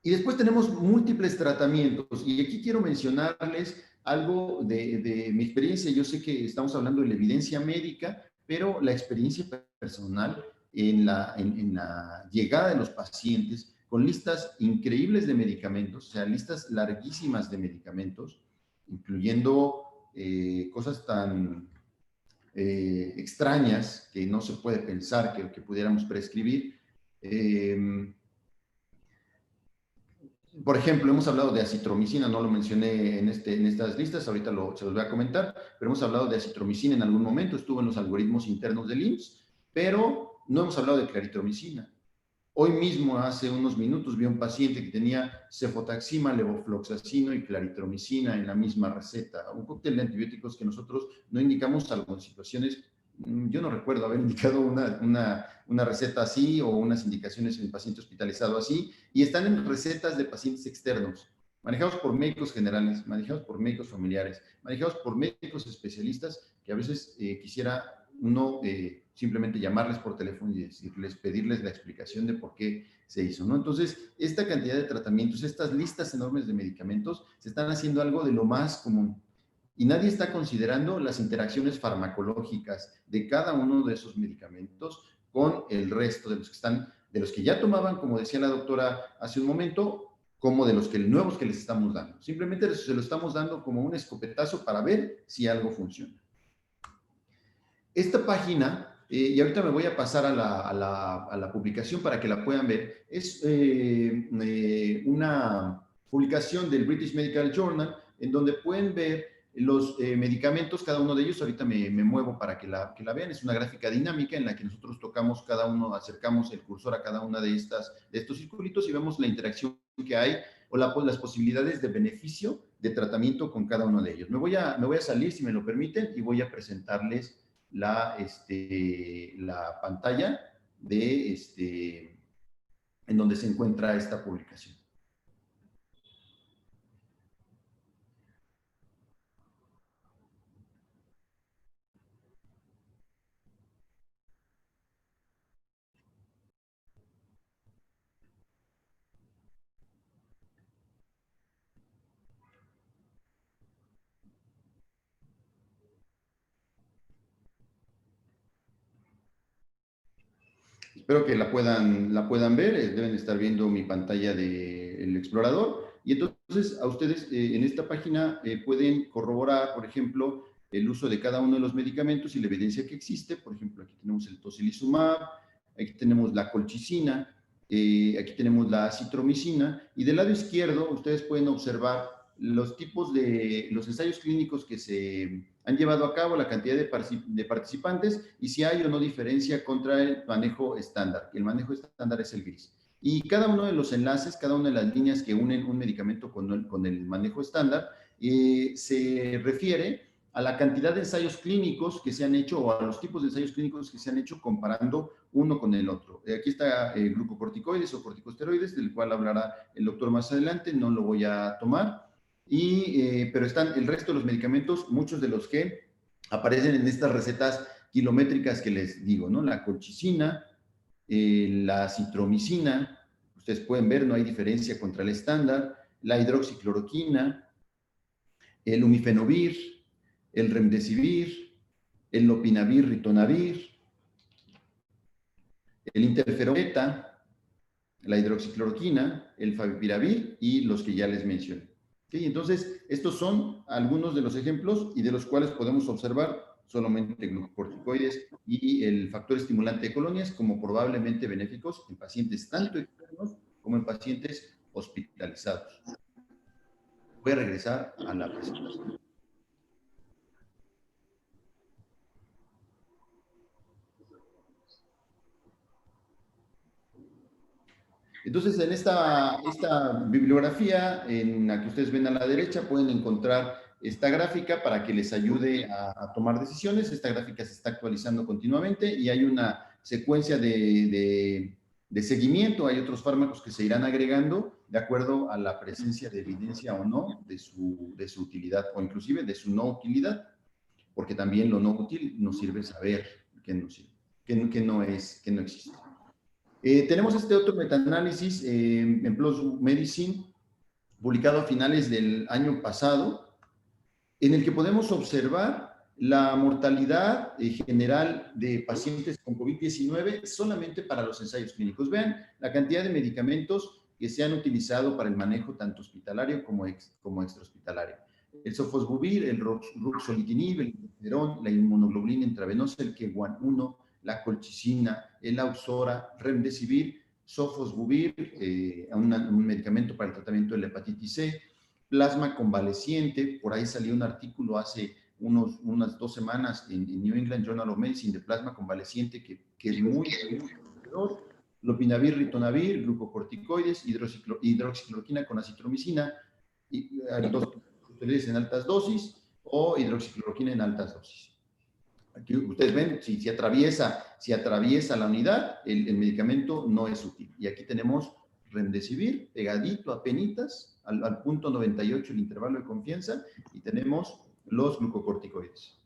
Y después tenemos múltiples tratamientos, y aquí quiero mencionarles algo de mi experiencia. Yo sé que estamos hablando de la evidencia médica, pero la experiencia personal en la llegada de los pacientes con listas increíbles de medicamentos, o sea, listas larguísimas de medicamentos, incluyendo cosas tan extrañas que no se puede pensar que pudiéramos prescribir. Por ejemplo, hemos hablado de acitromicina, no lo mencioné en estas listas, ahorita se los voy a comentar, pero hemos hablado de acitromicina en algún momento, estuvo en los algoritmos internos del IMSS, pero no hemos hablado de claritromicina. Hoy mismo, hace unos minutos, vi a un paciente que tenía cefotaxima, levofloxacino y claritromicina en la misma receta, un cóctel de antibióticos que nosotros no indicamos salvo en situaciones. Yo no recuerdo haber indicado una receta así o unas indicaciones en el paciente hospitalizado así, y están en recetas de pacientes externos, manejados por médicos generales, manejados por médicos familiares, manejados por médicos especialistas, que a veces quisiera uno simplemente llamarles por teléfono y pedirles la explicación de por qué se hizo, ¿no? Entonces, esta cantidad de tratamientos, estas listas enormes de medicamentos, se están haciendo algo de lo más común. Y nadie está considerando las interacciones farmacológicas de cada uno de esos medicamentos con el resto de los que ya tomaban, como decía la doctora hace un momento, como de los nuevos que les estamos dando. Simplemente se lo estamos dando como un escopetazo para ver si algo funciona. Esta página, y ahorita me voy a pasar a la publicación para que la puedan ver, es una publicación del British Medical Journal, en donde pueden ver los medicamentos, cada uno de ellos. Ahorita me muevo para que la vean. Es una gráfica dinámica en la que nosotros tocamos cada uno, acercamos el cursor a cada una de estos circulitos y vemos la interacción que hay o las posibilidades de beneficio de tratamiento con cada uno de ellos. Me voy a salir, si me lo permiten, y voy a presentarles la pantalla en donde se encuentra esta publicación. Espero que la puedan ver, deben estar viendo mi pantalla del explorador. Y entonces a ustedes en esta página pueden corroborar, por ejemplo, el uso de cada uno de los medicamentos y la evidencia que existe. Por ejemplo, aquí tenemos el tocilizumab, aquí tenemos la colchicina, aquí tenemos la acitromicina, y del lado izquierdo ustedes pueden observar los tipos de los ensayos clínicos que se han llevado a cabo, la cantidad de participantes y si hay o no diferencia contra el manejo estándar. El manejo estándar es el gris. Y cada uno de los enlaces, cada una de las líneas que unen un medicamento con el manejo estándar, se refiere a la cantidad de ensayos clínicos que se han hecho o a los tipos de ensayos clínicos que se han hecho comparando uno con el otro. Aquí está glucocorticoides o corticosteroides, del cual hablará el doctor más adelante, no lo voy a tomar. Pero están el resto de los medicamentos, muchos de los que aparecen en estas recetas kilométricas que les digo, ¿no? La colchicina, la citromicina, ustedes pueden ver, no hay diferencia contra el estándar, la hidroxicloroquina, el umifenovir, el remdesivir, el lopinavir, ritonavir, el interferón beta, la hidroxicloroquina, el favipiravir y los que ya les mencioné. ¿Okay? Entonces, estos son algunos de los ejemplos y de los cuales podemos observar solamente glucocorticoides y el factor estimulante de colonias como probablemente benéficos en pacientes tanto externos como en pacientes hospitalizados. Voy a regresar a la presentación. Entonces, en esta bibliografía, en la que ustedes ven a la derecha, pueden encontrar esta gráfica para que les ayude a tomar decisiones. Esta gráfica se está actualizando continuamente y hay una secuencia de seguimiento. Hay otros fármacos que se irán agregando de acuerdo a la presencia de evidencia o no de su utilidad o inclusive de su no utilidad, porque también lo no útil nos sirve saber que no sirve, que no existe. Tenemos este otro metaanálisis en PLOS Medicine, publicado a finales del año pasado, en el que podemos observar la mortalidad general de pacientes con COVID-19 solamente para los ensayos clínicos. Vean la cantidad de medicamentos que se han utilizado para el manejo tanto hospitalario como extrahospitalario. El sofosbuvir, el ruxolitinib, el interferón, la inmunoglobulina intravenosa, el KEGUAN-1, la colchicina, el Ausora, remdesivir, sofosbuvir, un medicamento para el tratamiento de la hepatitis C, plasma convaleciente, por ahí salió un artículo hace unas 2 semanas en New England Journal of Medicine de plasma convaleciente que es muy prometedor, lopinavir, ritonavir, glucocorticoides, hidroxicloroquina con acitromicina, ustedes en altas dosis o hidroxicloroquina en altas dosis. Aquí ustedes ven, si atraviesa la unidad, el medicamento no es útil. Y aquí tenemos remdesivir, pegadito a penitas, al punto 98 el intervalo de confianza, y tenemos los glucocorticoides.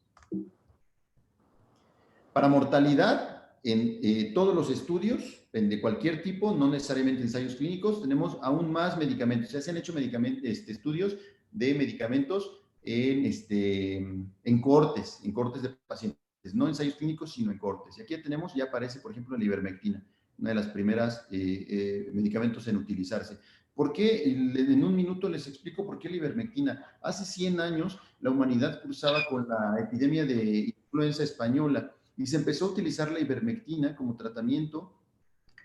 Para mortalidad, en todos los estudios, de cualquier tipo, no necesariamente ensayos clínicos, tenemos aún más medicamentos. Ya se han hecho estudios de medicamentos en cortes de pacientes, no ensayos clínicos, sino en cortes. Y aquí ya aparece, por ejemplo, la ivermectina, una de las primeras medicamentos en utilizarse. ¿Por qué? En un minuto les explico por qué la ivermectina. Hace 100 años la humanidad cruzaba con la epidemia de influenza española y se empezó a utilizar la ivermectina como tratamiento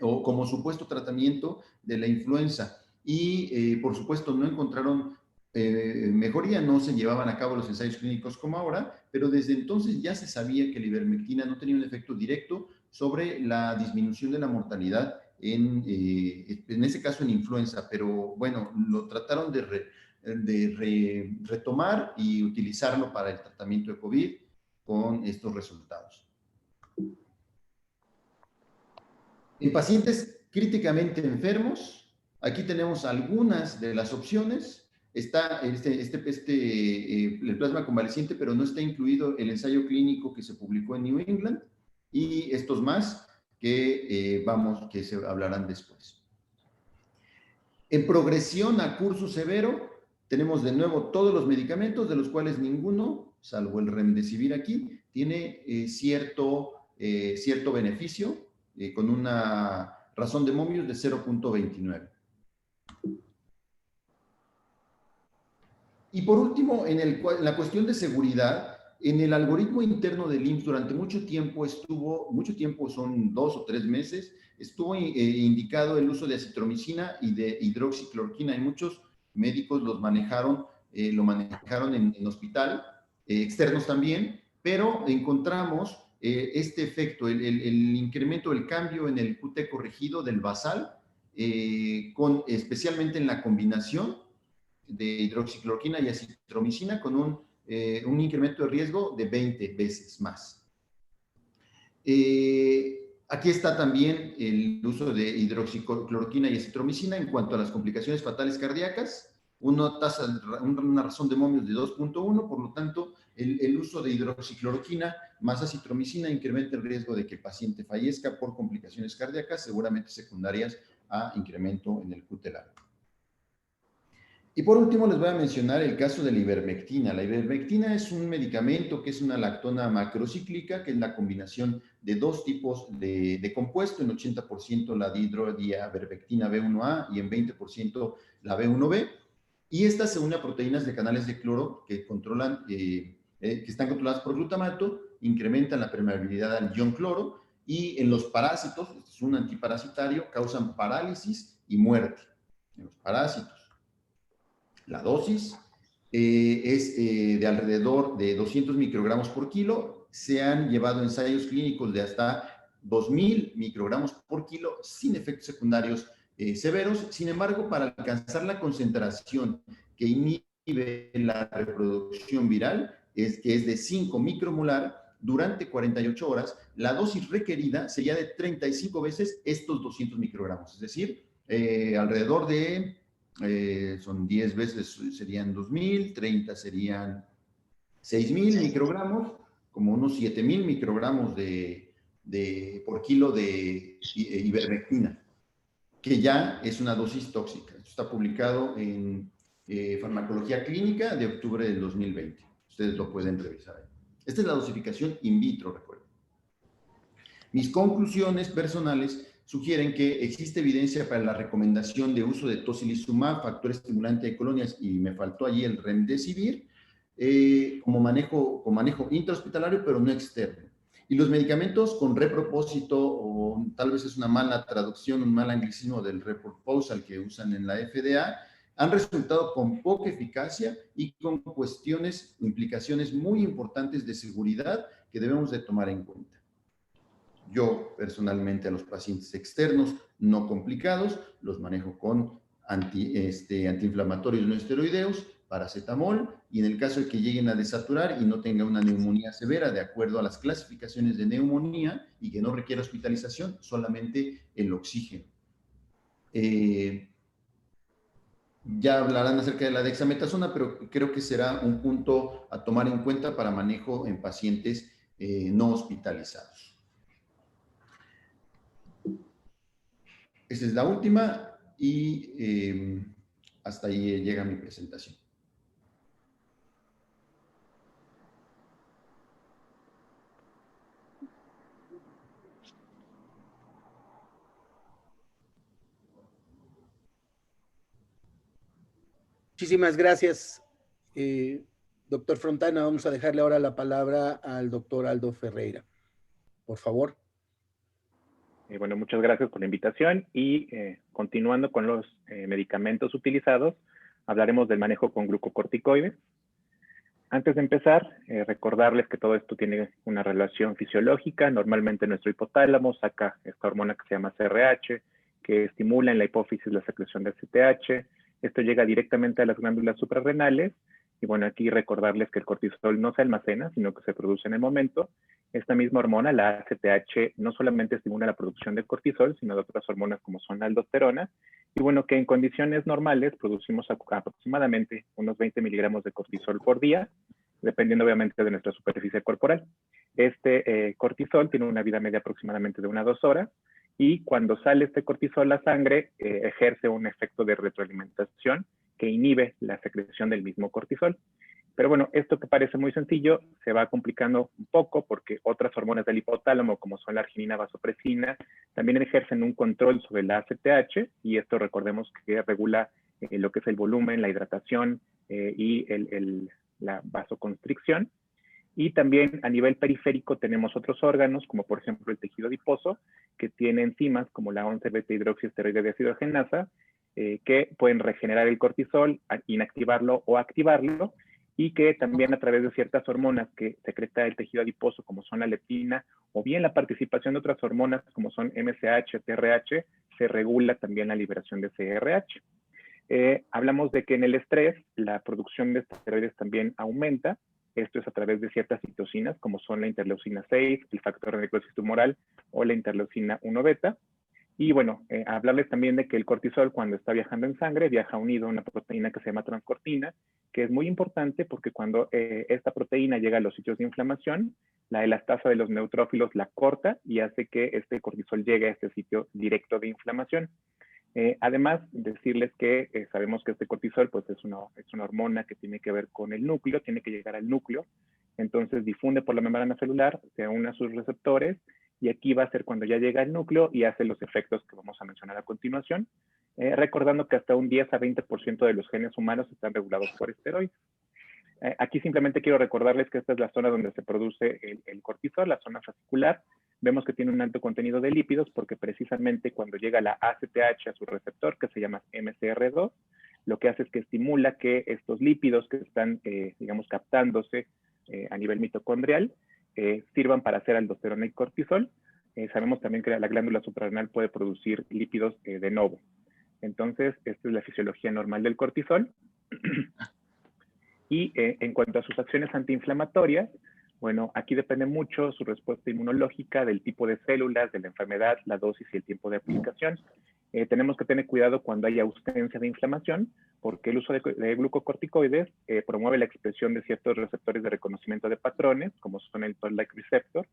o como supuesto tratamiento de la influenza. Y, por supuesto, no encontraron mejoría, no se llevaban a cabo los ensayos clínicos como ahora, pero desde entonces ya se sabía que la ivermectina no tenía un efecto directo sobre la disminución de la mortalidad, en ese caso en influenza, pero bueno, lo trataron de retomar y utilizarlo para el tratamiento de COVID con estos resultados. En pacientes críticamente enfermos, aquí tenemos algunas de las opciones. Está el plasma convaleciente, pero no está incluido el ensayo clínico que se publicó en New England y estos más que se hablarán después. En progresión a curso severo, tenemos de nuevo todos los medicamentos, de los cuales ninguno, salvo el remdesivir aquí, tiene cierto beneficio con una razón de momios de 0.29. Y por último, en la cuestión de seguridad, en el algoritmo interno del IMSS durante mucho tiempo son 2 o 3 meses, estuvo indicado el uso de acitromicina y de hidroxicloroquina, y muchos médicos lo manejaron en hospital, externos también, pero encontramos este efecto, el incremento, el cambio en el QT corregido del basal, especialmente en la combinación de hidroxicloroquina y acitromicina, con un incremento de riesgo de 20 veces más. Aquí está también el uso de hidroxicloroquina y acitromicina en cuanto a las complicaciones fatales cardíacas, una razón de momios de 2.1, por lo tanto, el uso de hidroxicloroquina más acitromicina incrementa el riesgo de que el paciente fallezca por complicaciones cardíacas, seguramente secundarias a incremento en el QT largo. Y por último les voy a mencionar el caso de la ivermectina. La ivermectina es un medicamento que es una lactona macrocíclica, que es la combinación de 2 tipos de compuesto, en 80% la dihidroivermectina B1A y en 20% la B1B. Y esta se une a proteínas de canales de cloro que están controladas por glutamato, incrementan la permeabilidad al ion cloro, y en los parásitos, es un antiparasitario, causan parálisis y muerte en los parásitos. La dosis es de alrededor de 200 microgramos por kilo. Se han llevado ensayos clínicos de hasta 2000 microgramos por kilo sin efectos secundarios severos. Sin embargo, para alcanzar la concentración que inhibe la reproducción viral, que es de 5 micromolar, durante 48 horas, la dosis requerida sería de 35 veces estos 200 microgramos. Es decir, alrededor de... son 10 veces, serían 2000, 30 serían 6000 microgramos, como unos 7000 microgramos por kilo de ivermectina, que ya es una dosis tóxica. Esto está publicado en Farmacología Clínica de octubre del 2020. Ustedes lo pueden revisar ahí. Esta es la dosificación in vitro, recuerden. Mis conclusiones personales sugieren que existe evidencia para la recomendación de uso de tocilizumab, factor estimulante de colonias, y me faltó allí el remdesivir, como manejo intrahospitalario, pero no externo. Y los medicamentos con repropósito, o tal vez es una mala traducción, un mal anglicismo del reproposal que usan en la FDA, han resultado con poca eficacia y con implicaciones muy importantes de seguridad que debemos de tomar en cuenta. Yo, personalmente, a los pacientes externos no complicados los manejo con antiinflamatorios no esteroideos, paracetamol, y en el caso de que lleguen a desaturar y no tenga una neumonía severa, de acuerdo a las clasificaciones de neumonía y que no requiera hospitalización, solamente el oxígeno. Ya hablarán acerca de la dexametasona, pero creo que será un punto a tomar en cuenta para manejo en pacientes no hospitalizados. Esta es la última y hasta ahí llega mi presentación. Muchísimas gracias, doctor Fontana. Vamos a dejarle ahora la palabra al doctor Aldo Ferreira. Por favor. Bueno, muchas gracias por la invitación y continuando con los medicamentos utilizados, hablaremos del manejo con glucocorticoides. Antes de empezar, recordarles que todo esto tiene una relación fisiológica. Normalmente nuestro hipotálamo saca esta hormona que se llama CRH, que estimula en la hipófisis la secreción de ACTH. Esto llega directamente a las glándulas suprarrenales. Y bueno, aquí recordarles que el cortisol no se almacena, sino que se produce en el momento. Esta misma hormona, la ACTH, no solamente estimula la producción de cortisol, sino de otras hormonas como son la aldosterona. Y bueno, que en condiciones normales producimos aproximadamente unos 20 miligramos de cortisol por día, dependiendo obviamente de nuestra superficie corporal. Este cortisol tiene una vida media aproximadamente de 1 a 2 horas. Y cuando sale este cortisol a la sangre, ejerce un efecto de retroalimentación que inhibe la secreción del mismo cortisol. Pero bueno, esto que parece muy sencillo se va complicando un poco porque otras hormonas del hipotálamo, como son la arginina, vasopresina, también ejercen un control sobre la ACTH, y esto recordemos que regula lo que es el volumen, la hidratación y la vasoconstricción. Y también a nivel periférico tenemos otros órganos, como por ejemplo el tejido adiposo, que tiene enzimas como la 11-beta-hidroxiesteroide deshidrogenasa, que pueden regenerar el cortisol, inactivarlo o activarlo, y que también a través de ciertas hormonas que secreta el tejido adiposo, como son la leptina, o bien la participación de otras hormonas como son MSH, TRH, se regula también la liberación de CRH. Hablamos de que en el estrés la producción de esteroides también aumenta. Esto es a través de ciertas citocinas, como son la interleucina 6, el factor de necrosis tumoral o la interleucina 1-beta. Y bueno, hablarles también de que el cortisol, cuando está viajando en sangre, viaja unido a una proteína que se llama transcortina, que es muy importante porque cuando esta proteína llega a los sitios de inflamación, la elastasa de los neutrófilos la corta y hace que este cortisol llegue a este sitio directo de inflamación. Además, decirles que sabemos que este cortisol pues, es una hormona que tiene que ver con el núcleo, tiene que llegar al núcleo, entonces difunde por la membrana celular, se une a sus receptores, y aquí va a ser cuando ya llega al núcleo y hace los efectos que vamos a mencionar a continuación, recordando que hasta un 10 a 20% de los genes humanos están regulados por esteroides. Aquí simplemente quiero recordarles que esta es la zona donde se produce el cortisol, la zona fascicular. Vemos que tiene un alto contenido de lípidos porque precisamente cuando llega la ACTH a su receptor, que se llama MCR2, lo que hace es que estimula que estos lípidos que están, digamos, captándose a nivel mitocondrial, sirvan para hacer aldosterona y cortisol. Sabemos también que la glándula suprarrenal puede producir lípidos de novo. Entonces, esta es la fisiología normal del cortisol. Y en cuanto a sus acciones antiinflamatorias, bueno, aquí depende mucho su respuesta inmunológica, del tipo de células, de la enfermedad, la dosis y el tiempo de aplicación. Tenemos que tener cuidado cuando hay ausencia de inflamación, porque el uso de glucocorticoides promueve la expresión de ciertos receptores de reconocimiento de patrones, como son el Toll-like receptor,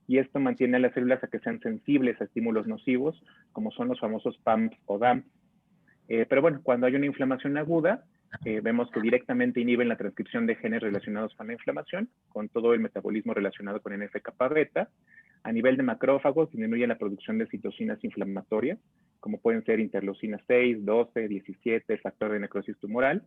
y esto mantiene a las células a que sean sensibles a estímulos nocivos, como son los famosos PAMPs o DAMPs. Pero bueno, cuando hay una inflamación aguda, vemos que directamente inhiben la transcripción de genes relacionados con la inflamación, con todo el metabolismo relacionado con NF-kappa beta. A nivel de macrófagos, disminuye la producción de citocinas inflamatorias, como pueden ser interleucina 6, 12, 17, el factor de necrosis tumoral.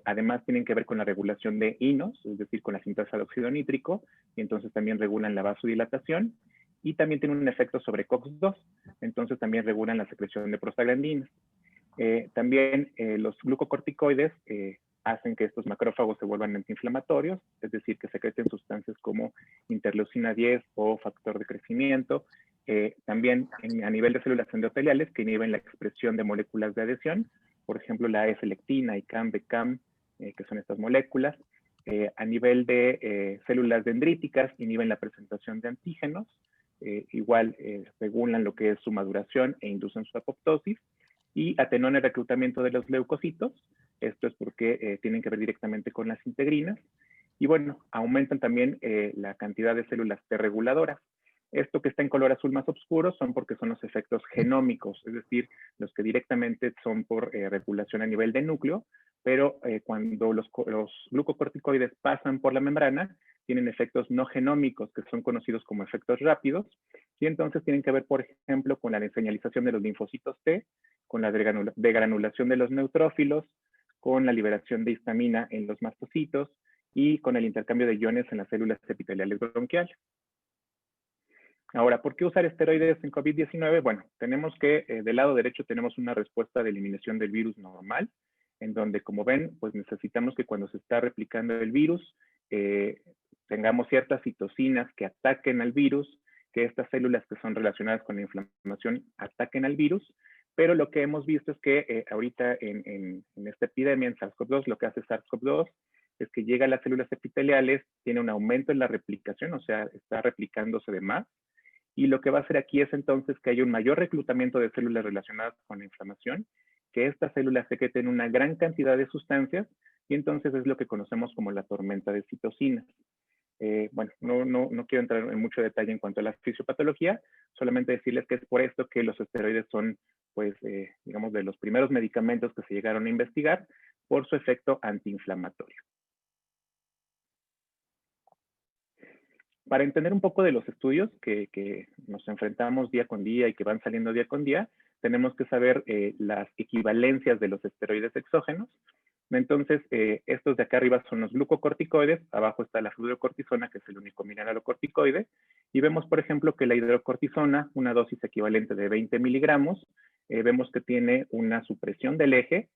Además, tienen que ver con la regulación de INOS, es decir, con la sintasa de óxido nítrico, y entonces también regulan la vasodilatación. Y también tienen un efecto sobre COX-2, entonces también regulan la secreción de prostaglandinas. También los glucocorticoides hacen que estos macrófagos se vuelvan antiinflamatorios, es decir, que secreten sustancias como interleucina 10 o factor de crecimiento. También a nivel de células endoteliales que inhiben la expresión de moléculas de adhesión, por ejemplo, la E-selectina, ICAM, BCAM, que son estas moléculas. A nivel de células dendríticas, inhiben la presentación de antígenos, igual regulan lo que es su maduración e inducen su apoptosis, y atenuan el reclutamiento de los leucocitos. Esto es porque tienen que ver directamente con las integrinas. Y bueno, aumentan también la cantidad de células T reguladoras. Esto que está en color azul más oscuro son porque son los efectos genómicos, es decir, los que directamente son por regulación a nivel de núcleo, pero cuando los glucocorticoides pasan por la membrana, tienen efectos no genómicos que son conocidos como efectos rápidos, y entonces tienen que ver, por ejemplo, con la deseñalización de los linfocitos T, con la degranulación de los neutrófilos, con la liberación de histamina en los mastocitos y con el intercambio de iones en las células epiteliales bronquiales. Ahora, ¿por qué usar esteroides en COVID-19? Bueno, tenemos que del lado derecho tenemos una respuesta de eliminación del virus normal, en donde, como ven, pues necesitamos que cuando se está replicando el virus, tengamos ciertas citocinas que ataquen al virus, que estas células que son relacionadas con la inflamación ataquen al virus, pero lo que hemos visto es que ahorita en esta epidemia, en SARS-CoV-2, lo que hace SARS-CoV-2 es que llega a las células epiteliales, tiene un aumento en la replicación, o sea, está replicándose de más, y lo que va a hacer aquí es entonces que haya un mayor reclutamiento de células relacionadas con la inflamación, que estas células secreten una gran cantidad de sustancias, y entonces es lo que conocemos como la tormenta de citocinas. Bueno, no quiero entrar en mucho detalle en cuanto a la fisiopatología, solamente decirles que es por esto que los esteroides son, pues, digamos, de los primeros medicamentos que se llegaron a investigar por su efecto antiinflamatorio. para entender un poco de los estudios que nos enfrentamos día con día y que van saliendo día con día, tenemos que saber las equivalencias de los esteroides exógenos. Entonces, estos de acá arriba son los glucocorticoides, abajo está la fludrocortisona, que es el único mineralocorticoide, y vemos, por ejemplo, que la hidrocortisona, una dosis equivalente de 20 miligramos, vemos que tiene una supresión del eje,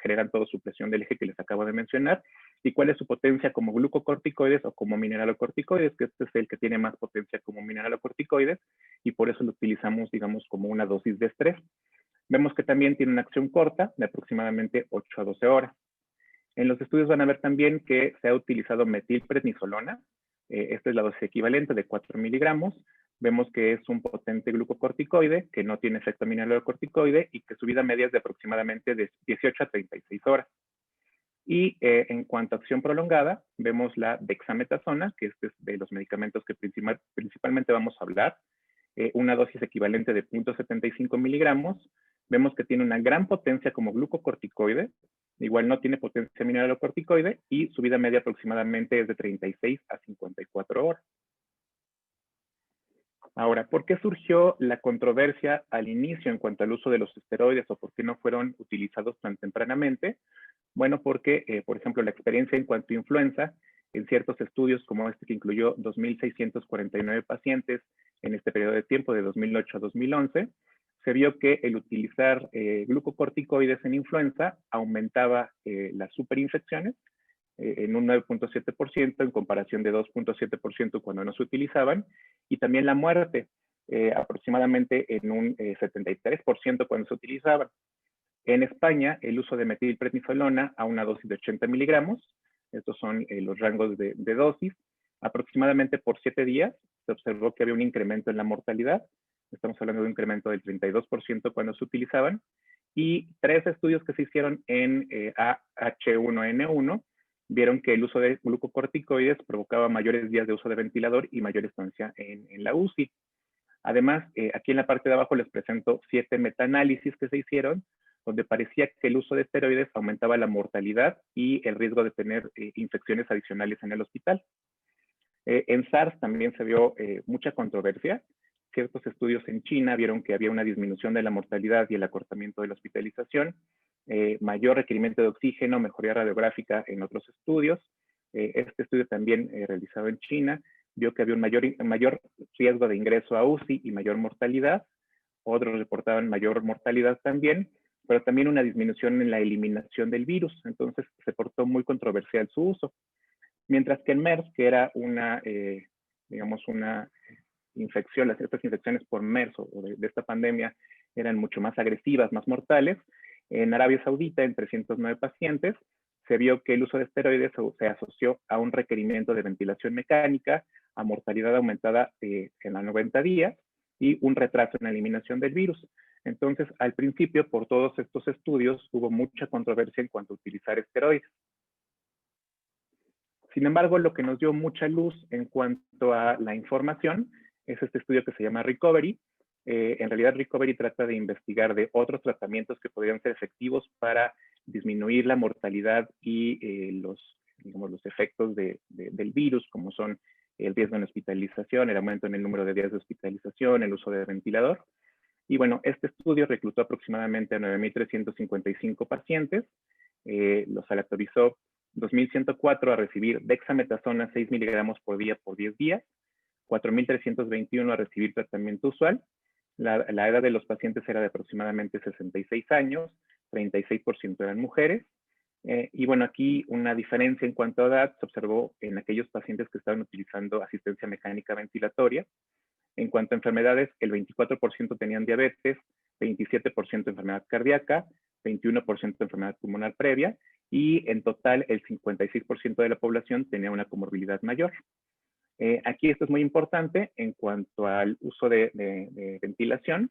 generan todo supresión del eje que les acabo de mencionar, y cuál es su potencia como glucocorticoides o como mineralocorticoides, que este es el que tiene más potencia como mineralocorticoides, y por eso lo utilizamos, digamos, como una dosis de estrés. Vemos que también tiene una acción corta de aproximadamente 8 a 12 horas. En los estudios van a ver también que se ha utilizado metilprednisolona. Esta es la dosis equivalente de 4 miligramos. Vemos que es un potente glucocorticoide, que no tiene efecto mineralocorticoide y que su vida media es de aproximadamente de 18 a 36 horas. Y en cuanto a acción prolongada, vemos la dexametasona, que este es de los medicamentos que principalmente vamos a hablar. Una dosis equivalente de 0.75 miligramos. Vemos que tiene una gran potencia como glucocorticoide, igual no tiene potencia mineralocorticoide y su vida media aproximadamente es de 36 a 54 horas. Ahora, ¿por qué surgió la controversia al inicio en cuanto al uso de los esteroides o por qué no fueron utilizados tan tempranamente? Bueno, porque, por ejemplo, la experiencia en cuanto a influenza, en ciertos estudios como este que incluyó 2.649 pacientes en este periodo de tiempo de 2008 a 2011, se vio que el utilizar glucocorticoides en influenza aumentaba las superinfecciones en un 9.7% en comparación de 2.7% cuando no se utilizaban, y también la muerte aproximadamente en un 73% cuando se utilizaban. En España, el uso de metilprednisolona a una dosis de 80 miligramos, estos son los rangos de dosis, aproximadamente por 7 días se observó que había un incremento en la mortalidad. Estamos hablando de un incremento del 32% cuando se utilizaban. Y 3 estudios que se hicieron en H1N1 vieron que el uso de glucocorticoides provocaba mayores días de uso de ventilador y mayor estancia en la UCI. Además, aquí en la parte de abajo les presento 7 metaanálisis que se hicieron, donde parecía que el uso de esteroides aumentaba la mortalidad y el riesgo de tener infecciones adicionales en el hospital. En SARS también se vio mucha controversia. Ciertos estudios en China vieron que había una disminución de la mortalidad y el acortamiento de la hospitalización, mayor requerimiento de oxígeno, mejoría radiográfica en otros estudios. Este estudio también realizado en China vio que había un mayor riesgo de ingreso a UCI y mayor mortalidad. Otros reportaban mayor mortalidad también, pero también una disminución en la eliminación del virus. Entonces se portó muy controversial su uso. Mientras que en MERS, que era una, digamos, una infección, estas infecciones por MERS o de esta pandemia eran mucho más agresivas, más mortales, en Arabia Saudita, en 309 pacientes, se vio que el uso de esteroides se asoció a un requerimiento de ventilación mecánica, a mortalidad aumentada en los 90 días y un retraso en la eliminación del virus. Entonces, al principio, por todos estos estudios, hubo mucha controversia en cuanto a utilizar esteroides. Sin embargo, lo que nos dio mucha luz en cuanto a la información es este estudio que se llama Recovery. En realidad, Recovery trata de investigar de otros tratamientos que podrían ser efectivos para disminuir la mortalidad y los efectos del virus, como son el riesgo en hospitalización, el aumento en el número de días de hospitalización, el uso de ventilador. Y bueno, este estudio reclutó aproximadamente a 9.355 pacientes, los aleatorizó 2.104 a recibir dexametasona 6 miligramos por día por 10 días, 4.321 a recibir tratamiento usual. La edad de los pacientes era de aproximadamente 66 años, 36% eran mujeres. Y bueno, aquí una diferencia en cuanto a edad se observó en aquellos pacientes que estaban utilizando asistencia mecánica ventilatoria. En cuanto a enfermedades, el 24% tenían diabetes, 27% enfermedad cardíaca, 21% enfermedad pulmonar previa, y en total el 56% de la población tenía una comorbilidad mayor. Aquí esto es muy importante en cuanto al uso de ventilación.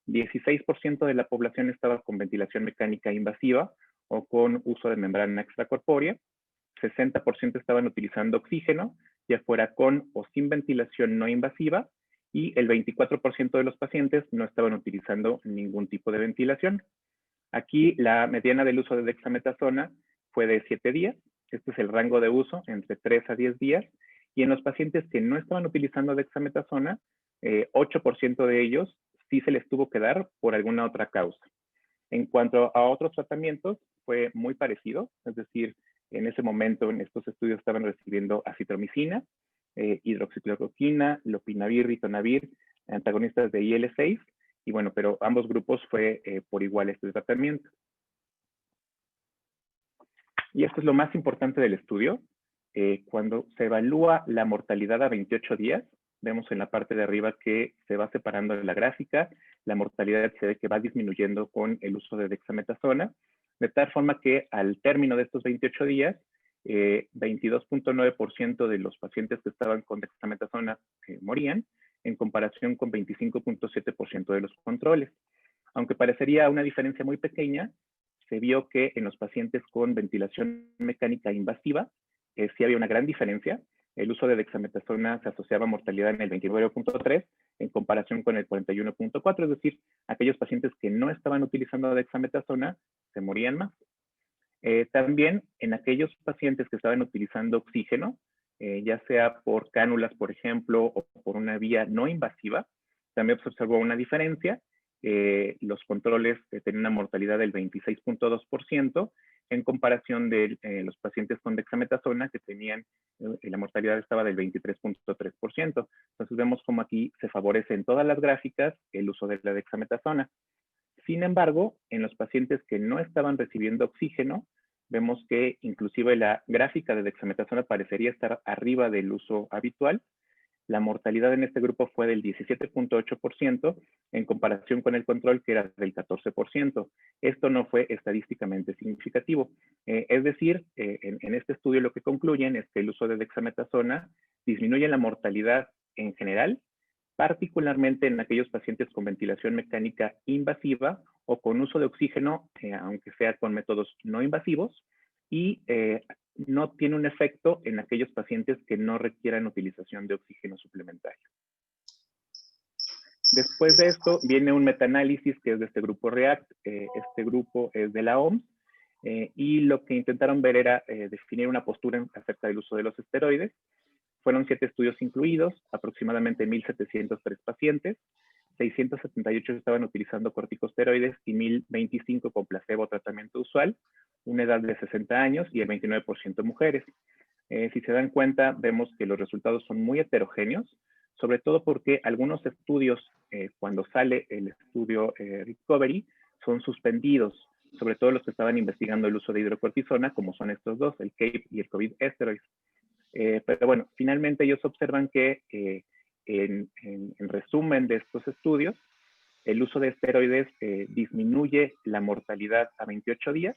16% de la población estaba con ventilación mecánica invasiva o con uso de membrana extracorpórea. 60% estaban utilizando oxígeno, ya fuera con o sin ventilación no invasiva, y el 24% de los pacientes no estaban utilizando ningún tipo de ventilación. Aquí la mediana del uso de dexametasona fue de 7 días. Este es el rango de uso, entre 3 a 10 días. Y en los pacientes que no estaban utilizando dexametasona, 8% de ellos sí se les tuvo que dar por alguna otra causa. En cuanto a otros tratamientos, fue muy parecido, es decir, en ese momento en estos estudios estaban recibiendo acitromicina, hidroxicloroquina, lopinavir, ritonavir, antagonistas de IL-6, y bueno, pero ambos grupos fue por igual este tratamiento. Y esto es lo más importante del estudio. Cuando se evalúa la mortalidad a 28 días, vemos en la parte de arriba que se va separando la gráfica, la mortalidad se ve que va disminuyendo con el uso de dexametasona, de tal forma que al término de estos 28 días, 22.9% de los pacientes que estaban con dexametasona morían, en comparación con 25.7% de los controles. Aunque parecería una diferencia muy pequeña, se vio que en los pacientes con ventilación mecánica invasiva sí había una gran diferencia. El uso de dexametasona se asociaba a mortalidad en el 29.3 en comparación con el 41.4, es decir, aquellos pacientes que no estaban utilizando dexametasona se morían más. También en aquellos pacientes que estaban utilizando oxígeno, ya sea por cánulas, por ejemplo, o por una vía no invasiva, también se observó una diferencia. Los controles tenían una mortalidad del 26.2% en comparación de los pacientes con dexametasona que tenían, la mortalidad estaba del 23.3%. Entonces vemos como aquí se favorece en todas las gráficas el uso de la dexametasona. Sin embargo, en los pacientes que no estaban recibiendo oxígeno, vemos que inclusive la gráfica de dexametasona parecería estar arriba del uso habitual. La mortalidad en este grupo fue del 17.8% en comparación con el control que era del 14%. Esto no fue estadísticamente significativo. Es decir, en este estudio lo que concluyen es que el uso de dexametasona disminuye la mortalidad en general, particularmente en aquellos pacientes con ventilación mecánica invasiva o con uso de oxígeno, aunque sea con métodos no invasivos, y no tiene un efecto en aquellos pacientes que no requieran utilización de oxígeno suplementario. Después de esto viene un metaanálisis que es de este grupo REACT. Este grupo es de la OMS y lo que intentaron ver era definir una postura acerca del uso de los esteroides. Fueron 7 estudios incluidos, aproximadamente 1.703 pacientes. 678 estaban utilizando corticosteroides y 1.025 con placebo tratamiento usual, una edad de 60 años y el 29% mujeres. Si se dan cuenta, vemos que los resultados son muy heterogéneos, sobre todo porque algunos estudios, cuando sale el estudio Recovery, son suspendidos, sobre todo los que estaban investigando el uso de hidrocortisona, como son estos dos, el CAPE y el COVID Steroids. Pero bueno, finalmente ellos observan que en resumen de estos estudios, el uso de esteroides disminuye la mortalidad a 28 días,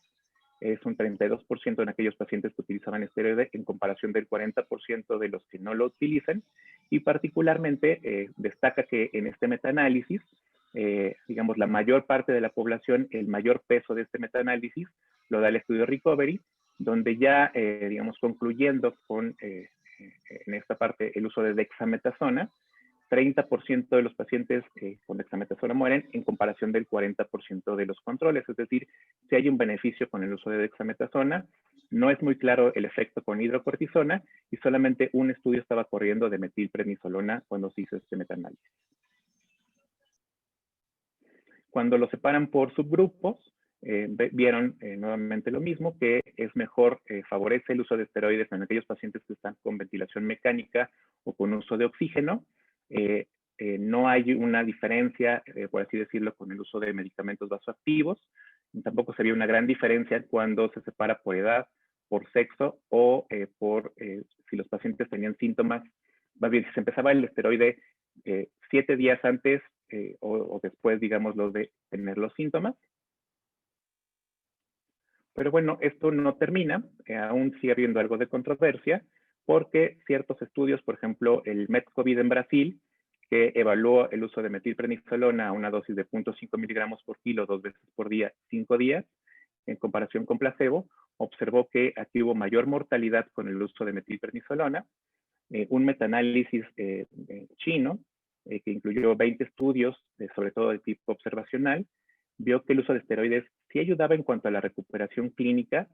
es un 32% en aquellos pacientes que utilizaban esteroides en comparación del 40% de los que no lo utilizan, y particularmente destaca que en este metaanálisis, digamos, la mayor parte de la población, el mayor peso de este metaanálisis lo da el estudio Recovery, donde ya, digamos, concluyendo con, en esta parte, el uso de dexametasona, 30% de los pacientes con dexametasona mueren en comparación del 40% de los controles. Es decir, si hay un beneficio con el uso de dexametasona, no es muy claro el efecto con hidrocortisona y solamente un estudio estaba corriendo de metilprednisolona cuando se hizo este metaanálisis. Cuando lo separan por subgrupos, vieron nuevamente lo mismo, que es mejor, favorece el uso de esteroides en aquellos pacientes que están con ventilación mecánica o con uso de oxígeno. No hay una diferencia, por así decirlo, con el uso de medicamentos vasoactivos. Tampoco se vio una gran diferencia cuando se separa por edad, por sexo o por si los pacientes tenían síntomas. Más bien, si se empezaba el esteroide 7 días antes o después, digamos, de tener los síntomas. Pero bueno, esto no termina, aún sigue habiendo algo de controversia, porque ciertos estudios, por ejemplo, el MET-COVID en Brasil, que evaluó el uso de metilprednisolona a una dosis de 0.5 miligramos por kilo 2 veces por día, 5 días, en comparación con placebo, observó que aquí hubo mayor mortalidad con el uso de metilprednisolona. Un metaanálisis chino, que incluyó 20 estudios, sobre todo de tipo observacional, vio que el uso de esteroides sí ayudaba en cuanto a la recuperación clínica,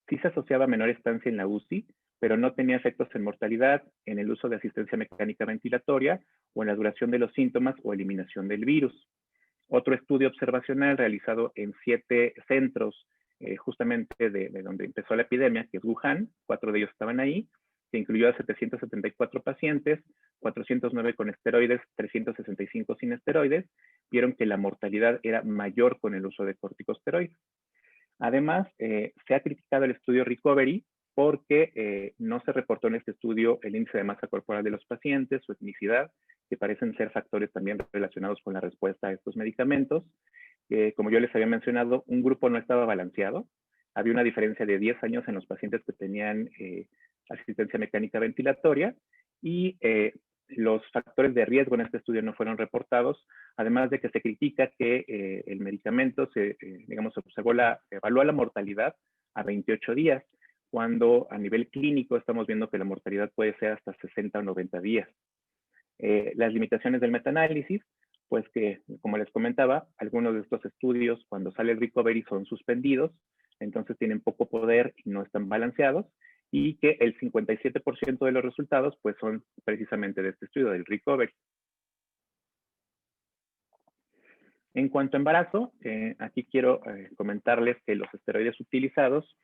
sí se asociaba a menor estancia en la UCI, pero no tenía efectos en mortalidad, en el uso de asistencia mecánica ventilatoria o en la duración de los síntomas o eliminación del virus. Otro estudio observacional realizado en 7 centros, justamente de donde empezó la epidemia, que es Wuhan, 4 de ellos estaban ahí, que incluyó a 774 pacientes, 409 con esteroides, 365 sin esteroides, vieron que la mortalidad era mayor con el uso de corticosteroides. Además, se ha criticado el estudio Recovery porque no se reportó en este estudio el índice de masa corporal de los pacientes, su etnicidad, que parecen ser factores también relacionados con la respuesta a estos medicamentos. Como yo les había mencionado, un grupo no estaba balanceado. Había una diferencia de 10 años en los pacientes que tenían asistencia mecánica ventilatoria y los factores de riesgo en este estudio no fueron reportados, además de que se critica que el medicamento digamos, evaluó la mortalidad a 28 días, cuando a nivel clínico estamos viendo que la mortalidad puede ser hasta 60 o 90 días. Las limitaciones del metaanálisis, pues que, como les comentaba, algunos de estos estudios, cuando sale el Recovery, son suspendidos, entonces tienen poco poder y no están balanceados, y que el 57% de los resultados pues son precisamente de este estudio, del Recovery. En cuanto a embarazo, aquí quiero comentarles que los esteroides utilizados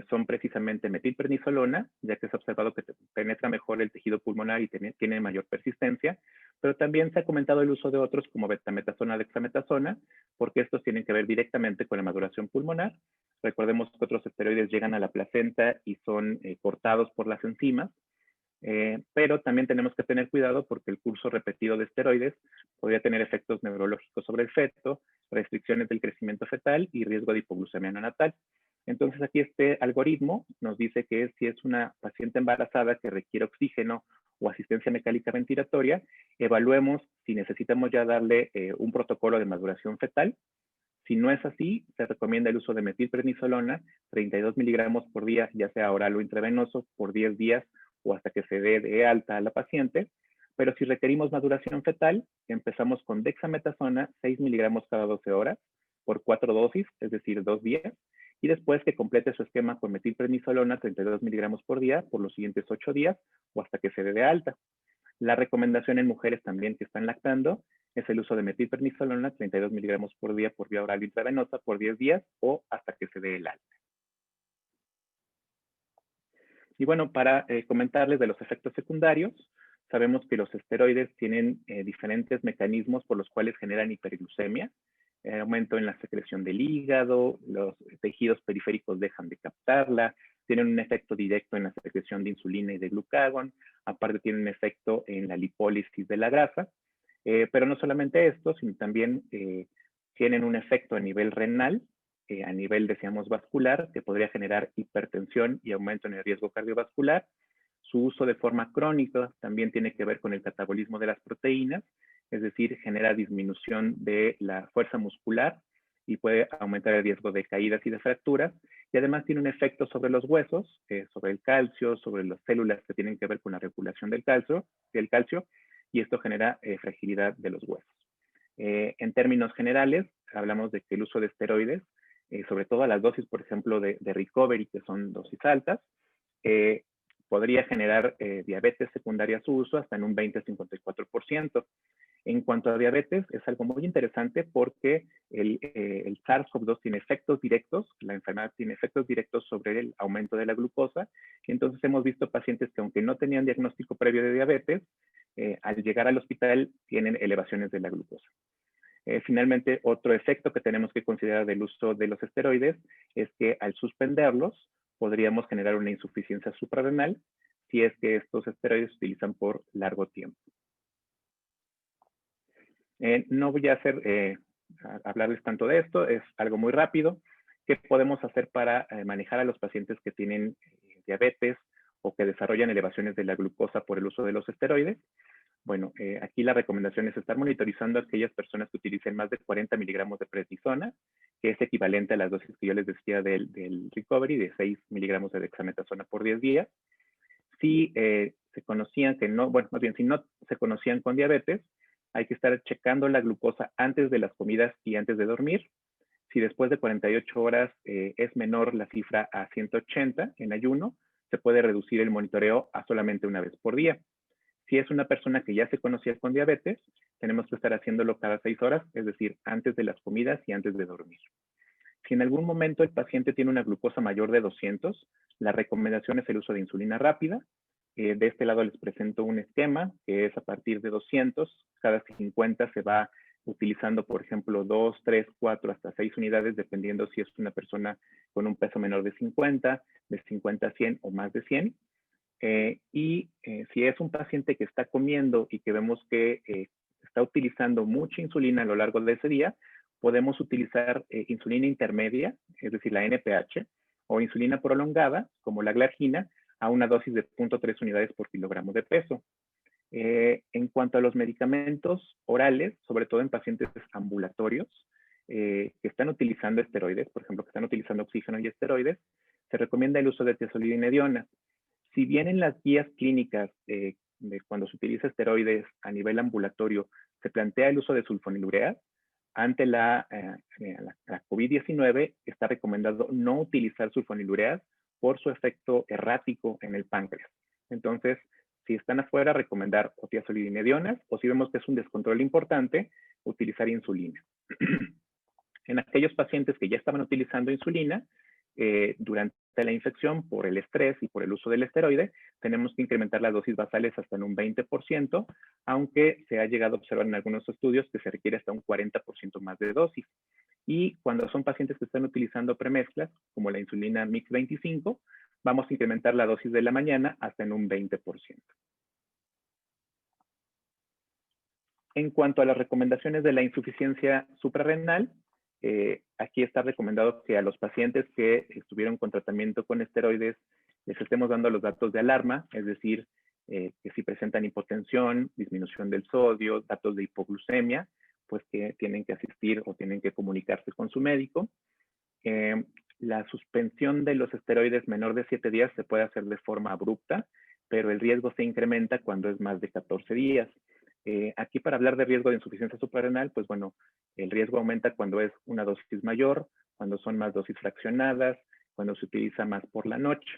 son precisamente metilprednisolona, ya que se ha observado que penetra mejor el tejido pulmonar y tiene mayor persistencia, pero también se ha comentado el uso de otros como betametasona, dexametasona, porque estos tienen que ver directamente con la maduración pulmonar. Recordemos que otros esteroides llegan a la placenta y son cortados por las enzimas, pero también tenemos que tener cuidado porque el curso repetido de esteroides podría tener efectos neurológicos sobre el feto, restricciones del crecimiento fetal y riesgo de hipoglucemia neonatal. Entonces aquí este algoritmo nos dice que si es una paciente embarazada que requiere oxígeno o asistencia mecánica ventilatoria, evaluemos si necesitamos ya darle un protocolo de maduración fetal. Si no es así, se recomienda el uso de metilprednisolona, 32 miligramos por día, ya sea oral o intravenoso, por 10 días o hasta que se dé de alta a la paciente. Pero si requerimos maduración fetal, empezamos con dexametasona, 6 miligramos cada 12 horas, por 4 dosis, es decir, 2 días. Y después que complete su esquema con metilprednisolona, 32 miligramos por día, por los siguientes 8 días o hasta que se dé de alta. La recomendación en mujeres también que están lactando es el uso de metilprednisolona, 32 miligramos por día por vía oral intravenosa por 10 días o hasta que se dé el alta. Y bueno, para comentarles de los efectos secundarios, sabemos que los esteroides tienen diferentes mecanismos por los cuales generan hiperglucemia, aumento en la secreción del hígado, los tejidos periféricos dejan de captarla, tienen un efecto directo en la secreción de insulina y de glucagón, aparte tienen un efecto en la lipólisis de la grasa, pero no solamente esto, sino también tienen un efecto a nivel renal, a nivel, decíamos, vascular, que podría generar hipertensión y aumento en el riesgo cardiovascular. Su uso de forma crónica también tiene que ver con el catabolismo de las proteínas, es decir, genera disminución de la fuerza muscular y puede aumentar el riesgo de caídas y de fracturas. Y además tiene un efecto sobre los huesos, sobre el calcio, sobre las células que tienen que ver con la regulación del calcio y esto genera fragilidad de los huesos. En términos generales, hablamos de que el uso de esteroides, sobre todo a las dosis, por ejemplo, de Recovery, que son dosis altas, podría generar diabetes secundaria a su uso hasta en un 20-54%. En cuanto a diabetes, es algo muy interesante porque el SARS-CoV-2 tiene efectos directos, la enfermedad tiene efectos directos sobre el aumento de la glucosa. Y entonces hemos visto pacientes que aunque no tenían diagnóstico previo de diabetes, al llegar al hospital tienen elevaciones de la glucosa. Finalmente, otro efecto que tenemos que considerar del uso de los esteroides es que al suspenderlos podríamos generar una insuficiencia suprarrenal si es que estos esteroides se utilizan por largo tiempo. No voy a hablarles tanto de esto, es algo muy rápido. ¿Qué podemos hacer para manejar a los pacientes que tienen diabetes o que desarrollan elevaciones de la glucosa por el uso de los esteroides? Bueno, aquí la recomendación es estar monitorizando a aquellas personas que utilicen más de 40 miligramos de prednisona, que es equivalente a las dosis que yo les decía del Recovery, de 6 miligramos de dexametasona por 10 días. Si se conocían que no, bueno, más bien si no se conocían con diabetes, hay que estar checando la glucosa antes de las comidas y antes de dormir. Si después de 48 horas es menor la cifra a 180 en ayuno, se puede reducir el monitoreo a solamente una vez por día. Si es una persona que ya se conocía con diabetes, tenemos que estar haciéndolo cada 6 horas, es decir, antes de las comidas y antes de dormir. Si en algún momento el paciente tiene una glucosa mayor de 200, la recomendación es el uso de insulina rápida. De este lado les presento un esquema que es a partir de 200, cada 50 se va utilizando, por ejemplo, 2, 3, 4, hasta 6 unidades, dependiendo si es una persona con un peso menor de 50, de 50 a 100 o más de 100. Si es un paciente que está comiendo y que vemos que está utilizando mucha insulina a lo largo de ese día, podemos utilizar insulina intermedia, es decir, la NPH, o insulina prolongada, como la glargina, a una dosis de 0.3 unidades por kilogramo de peso. En cuanto a los medicamentos orales, sobre todo en pacientes ambulatorios, que están utilizando esteroides, por ejemplo, que están utilizando oxígeno y esteroides, se recomienda el uso de tiazolidinediona. Si bien en las guías clínicas de cuando se utiliza esteroides a nivel ambulatorio se plantea el uso de sulfonilureas, ante la COVID-19 está recomendado no utilizar sulfonilureas por su efecto errático en el páncreas. Entonces, si están afuera, recomendar o tiazolidinedionas, o si vemos que es un descontrol importante, utilizar insulina. En aquellos pacientes que ya estaban utilizando insulina, durante la infección, por el estrés y por el uso del esteroide, tenemos que incrementar las dosis basales hasta en un 20%, aunque se ha llegado a observar en algunos estudios que se requiere hasta un 40% más de dosis. Y cuando son pacientes que están utilizando premezclas, como la insulina MIX-25, vamos a incrementar la dosis de la mañana hasta en un 20%. En cuanto a las recomendaciones de la insuficiencia suprarrenal, aquí está recomendado que a los pacientes que estuvieron con tratamiento con esteroides les estemos dando los datos de alarma, es decir, que si presentan hipotensión, disminución del sodio, datos de hipoglucemia, pues que tienen que asistir o tienen que comunicarse con su médico. La suspensión de los esteroides menor de 7 días se puede hacer de forma abrupta, pero el riesgo se incrementa cuando es más de 14 días. Aquí para hablar de riesgo de insuficiencia suprarrenal, pues bueno, el riesgo aumenta cuando es una dosis mayor, cuando son más dosis fraccionadas, cuando se utiliza más por la noche.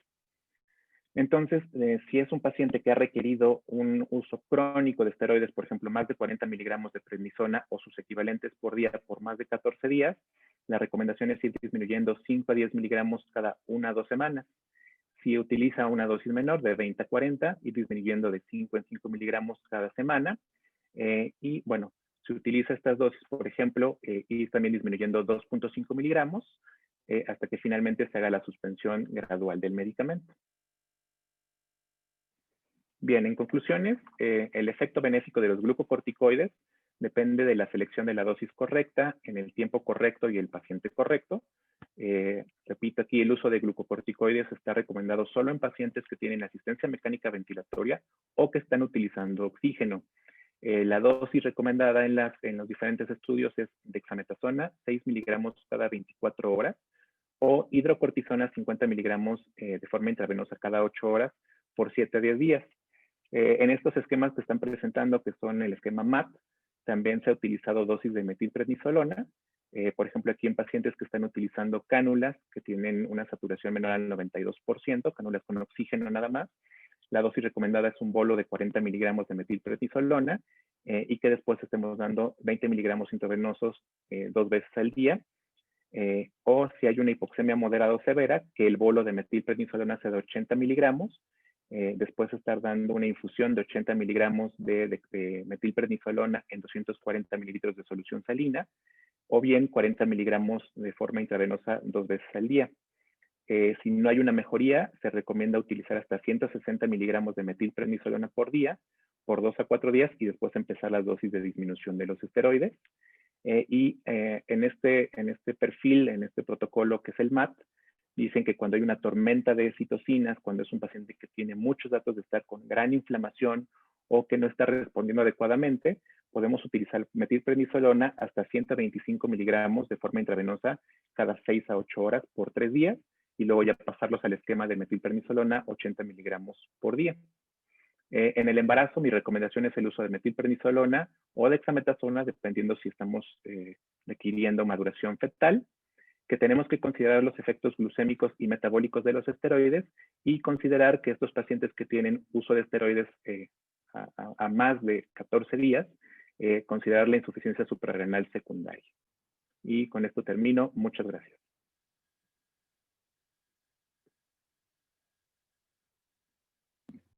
Entonces, si es un paciente que ha requerido un uso crónico de esteroides, por ejemplo, más de 40 miligramos de prednisona o sus equivalentes por día por más de 14 días, la recomendación es ir disminuyendo 5 a 10 miligramos cada 1 a 2 semanas. Si utiliza una dosis menor de 20 a 40, ir disminuyendo de 5 en 5 miligramos cada semana. Y bueno, se utiliza estas dosis, por ejemplo, y también disminuyendo 2.5 miligramos hasta que finalmente se haga la suspensión gradual del medicamento. Bien, en conclusiones, el efecto benéfico de los glucocorticoides depende de la selección de la dosis correcta, en el tiempo correcto y el paciente correcto. Repito aquí, el uso de glucocorticoides está recomendado solo en pacientes que tienen asistencia mecánica ventilatoria o que están utilizando oxígeno. La dosis recomendada en los diferentes estudios es dexametasona, 6 miligramos cada 24 horas, o hidrocortisona, 50 miligramos de forma intravenosa cada 8 horas por 7 a 10 días. En estos esquemas que están presentando, que son el esquema MAT, también se ha utilizado dosis de metilprednisolona, por ejemplo, aquí en pacientes que están utilizando cánulas que tienen una saturación menor al 92%, cánulas con oxígeno nada más. La dosis recomendada es un bolo de 40 miligramos de metilprednisolona y que después estemos dando 20 miligramos intravenosos 2 veces al día. O si hay una hipoxemia moderada o severa, que el bolo de metilprednisolona sea de 80 miligramos, después estar dando una infusión de 80 miligramos de metilprednisolona en 240 mililitros de solución salina, o bien 40 miligramos de forma intravenosa 2 veces al día. Si no hay una mejoría, se recomienda utilizar hasta 160 miligramos de metilprednisolona por día, por 2 a 4 días, y después empezar las dosis de disminución de los esteroides. En este perfil, en este protocolo que es el MAT, dicen que cuando hay una tormenta de citocinas, cuando es un paciente que tiene muchos datos de estar con gran inflamación o que no está respondiendo adecuadamente, podemos utilizar metilprednisolona hasta 125 miligramos de forma intravenosa cada 6 a 8 horas por 3 días y luego ya pasarlos al esquema de metilprednisolona 80 miligramos por día. En el embarazo, mi recomendación es el uso de metilprednisolona o dexametasona, dependiendo si estamos requiriendo maduración fetal. que tenemos que considerar los efectos glucémicos y metabólicos de los esteroides y considerar que estos pacientes que tienen uso de esteroides a más de 14 días, considerar la insuficiencia suprarrenal secundaria. Y con esto termino. Muchas gracias.